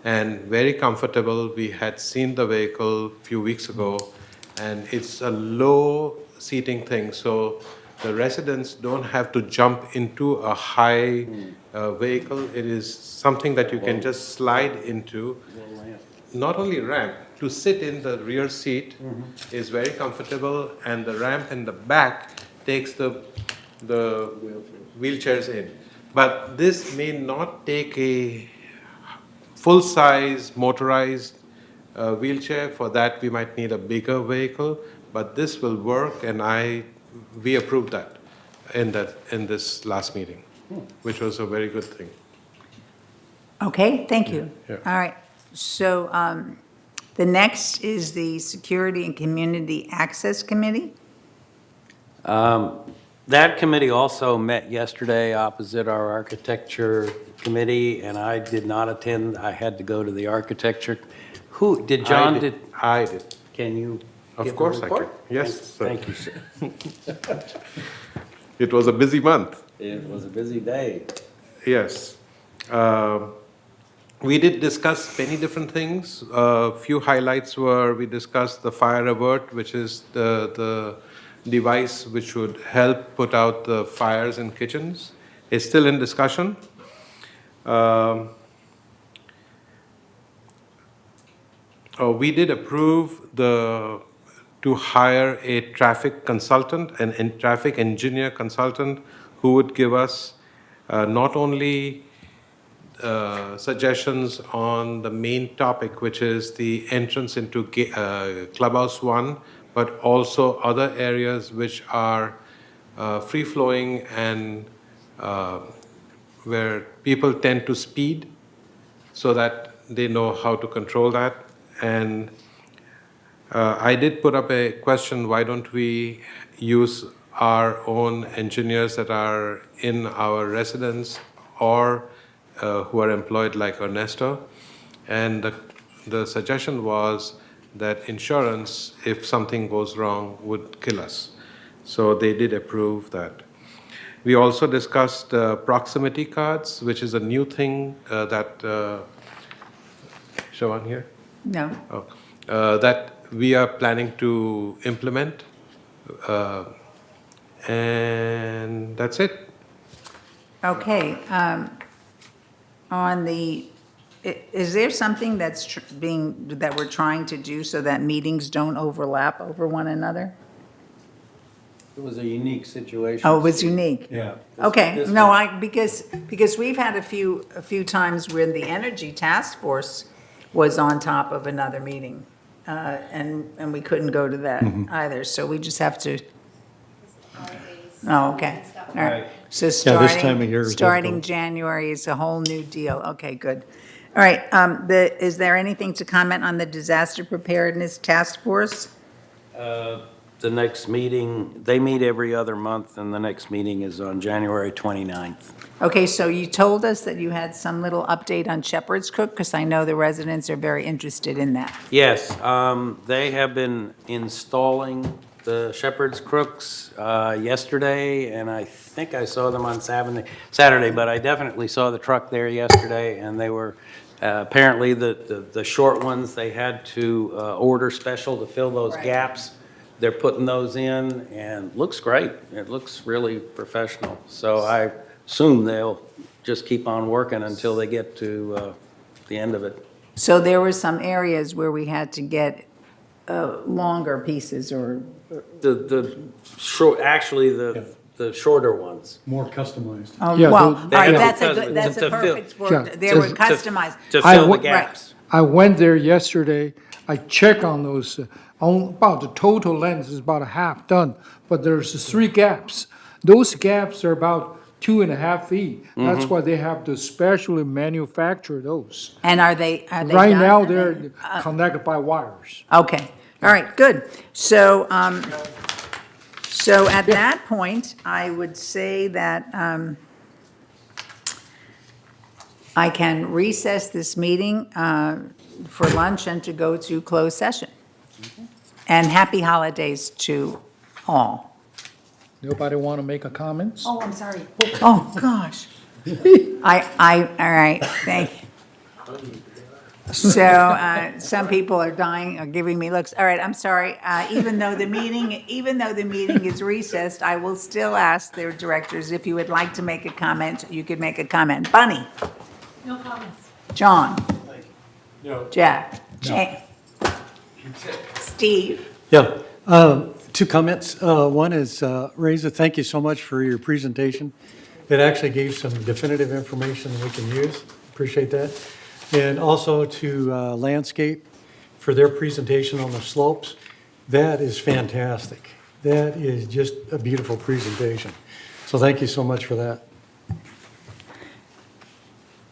Speaker 3: and very comfortable. We had seen the vehicle a few weeks ago, and it's a low seating thing. So the residents don't have to jump into a high vehicle. It is something that you can just slide into. Not only ramp, to sit in the rear seat is very comfortable, and the ramp in the back takes the wheelchairs in. But this may not take a full-size motorized wheelchair. For that, we might need a bigger vehicle, but this will work, and we approved that in this last meeting, which was a very good thing.
Speaker 2: Okay, thank you.
Speaker 3: Yeah.
Speaker 2: All right. So the next is the Security and Community Access Committee.
Speaker 16: That committee also met yesterday opposite our architecture committee, and I did not attend. I had to go to the architecture. Who, did John?
Speaker 3: I did.
Speaker 16: Can you?
Speaker 3: Of course I can. Yes, sir.
Speaker 16: Thank you, sir.
Speaker 3: It was a busy month.
Speaker 16: It was a busy day.
Speaker 3: Yes. We did discuss many different things. A few highlights were, we discussed the fire alert, which is the device which would help put out the fires in kitchens. It's still in discussion. We did approve to hire a traffic consultant, a traffic engineer consultant, who would give us not only suggestions on the main topic, which is the entrance into Clubhouse 1, but also other areas which are free-flowing and where people tend to speed, so that they know how to control that. And I did put up a question, why don't we use our own engineers that are in our residence or who are employed like Ernesto? And the suggestion was that insurance, if something goes wrong, would kill us. So they did approve that. We also discussed proximity cards, which is a new thing that, Siobhan here?
Speaker 2: No.
Speaker 3: That we are planning to implement. And that's it.
Speaker 2: Okay. Is there something that we're trying to do so that meetings don't overlap over one another?
Speaker 16: It was a unique situation.
Speaker 2: Oh, it was unique?
Speaker 16: Yeah.
Speaker 2: Okay, no, because we've had a few times where the Energy Task Force was on top of another meeting. And we couldn't go to that either, so we just have to. Oh, okay, all right. So
Speaker 20: this
Speaker 2: starting,
Speaker 20: time of year is
Speaker 2: starting
Speaker 20: difficult.
Speaker 2: January is a whole new deal. Okay, good. All right, is there anything to comment on the Disaster Preparedness Task Force?
Speaker 16: The next meeting, they meet every other month, and the next meeting is on January 29th.
Speaker 2: Okay, so you told us that you had some little update on Shepherd's Crook, because I know the residents are very interested in that.
Speaker 16: Yes, they have been installing the Shepherd's Crooks yesterday, and I think I saw them on Saturday, but I definitely saw the truck there yesterday, and they were, apparently the short ones, they had to order special to fill those gaps. They're putting those in, and looks great. It looks really professional. So I assume they'll just keep on working until they get to the end of it.
Speaker 2: So there were some areas where we had to get longer pieces or?
Speaker 16: The short, actually, the shorter ones.
Speaker 20: More customized.
Speaker 2: Oh,
Speaker 5: Yeah,
Speaker 2: well,
Speaker 5: those-
Speaker 2: all right, that's
Speaker 16: to-
Speaker 2: a
Speaker 16: to fill-
Speaker 2: perfect
Speaker 5: Yeah,
Speaker 2: word. They were
Speaker 5: to-
Speaker 2: customized.
Speaker 16: To
Speaker 5: I
Speaker 16: fill the
Speaker 5: would-
Speaker 16: gaps.
Speaker 5: I went there yesterday, I checked on those, about the total length is about a half done, but there's 3 gaps. Those gaps are about 2.5 feet. That's why they have to specially manufacture those.
Speaker 2: And are they
Speaker 5: Right
Speaker 2: done?
Speaker 5: now,
Speaker 2: Are
Speaker 5: they're
Speaker 2: they-
Speaker 5: connected by wires.
Speaker 2: Okay, all right, good. So, so at that point, I would say that I can recess this meeting for lunch and to go to closed session. And happy holidays to all.
Speaker 5: Nobody want to make a comments?
Speaker 2: Oh, I'm sorry. Oh, gosh. All right, thank you. So, some people are dying, are giving me looks. All right, I'm sorry. Even though the meeting is recessed, I will still ask their directors if you would like to make a comment, you could make a comment. Bunny?
Speaker 18: No comments.
Speaker 2: John?
Speaker 6: No.
Speaker 2: Jack? Jane? Steve?
Speaker 20: Yeah, 2 comments. One is, Reza, thank you so much for your presentation. It actually gave some definitive information that we can use. Appreciate that. And also to Landscape for their presentation on the slopes. That is fantastic. That is just a beautiful presentation. So thank you so much for that.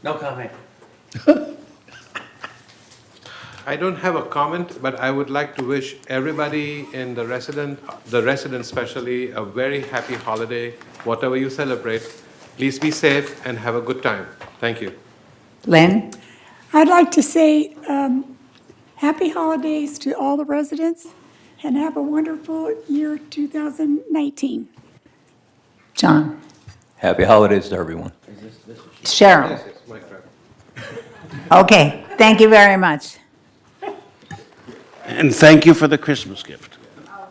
Speaker 16: No comment.
Speaker 3: I don't have a comment, but I would like to wish everybody in the residents especially, a very happy holiday, whatever you celebrate. Please be safe and have a good time. Thank you.
Speaker 2: Lynn?
Speaker 7: I'd like to say happy holidays to all the residents and have a wonderful year 2019.
Speaker 2: John?
Speaker 21: Happy holidays to everyone.
Speaker 2: Cheryl?
Speaker 3: Yes, yes, my friend.
Speaker 2: Okay, thank you very much.
Speaker 15: And thank you for the Christmas gift.
Speaker 2: Oh,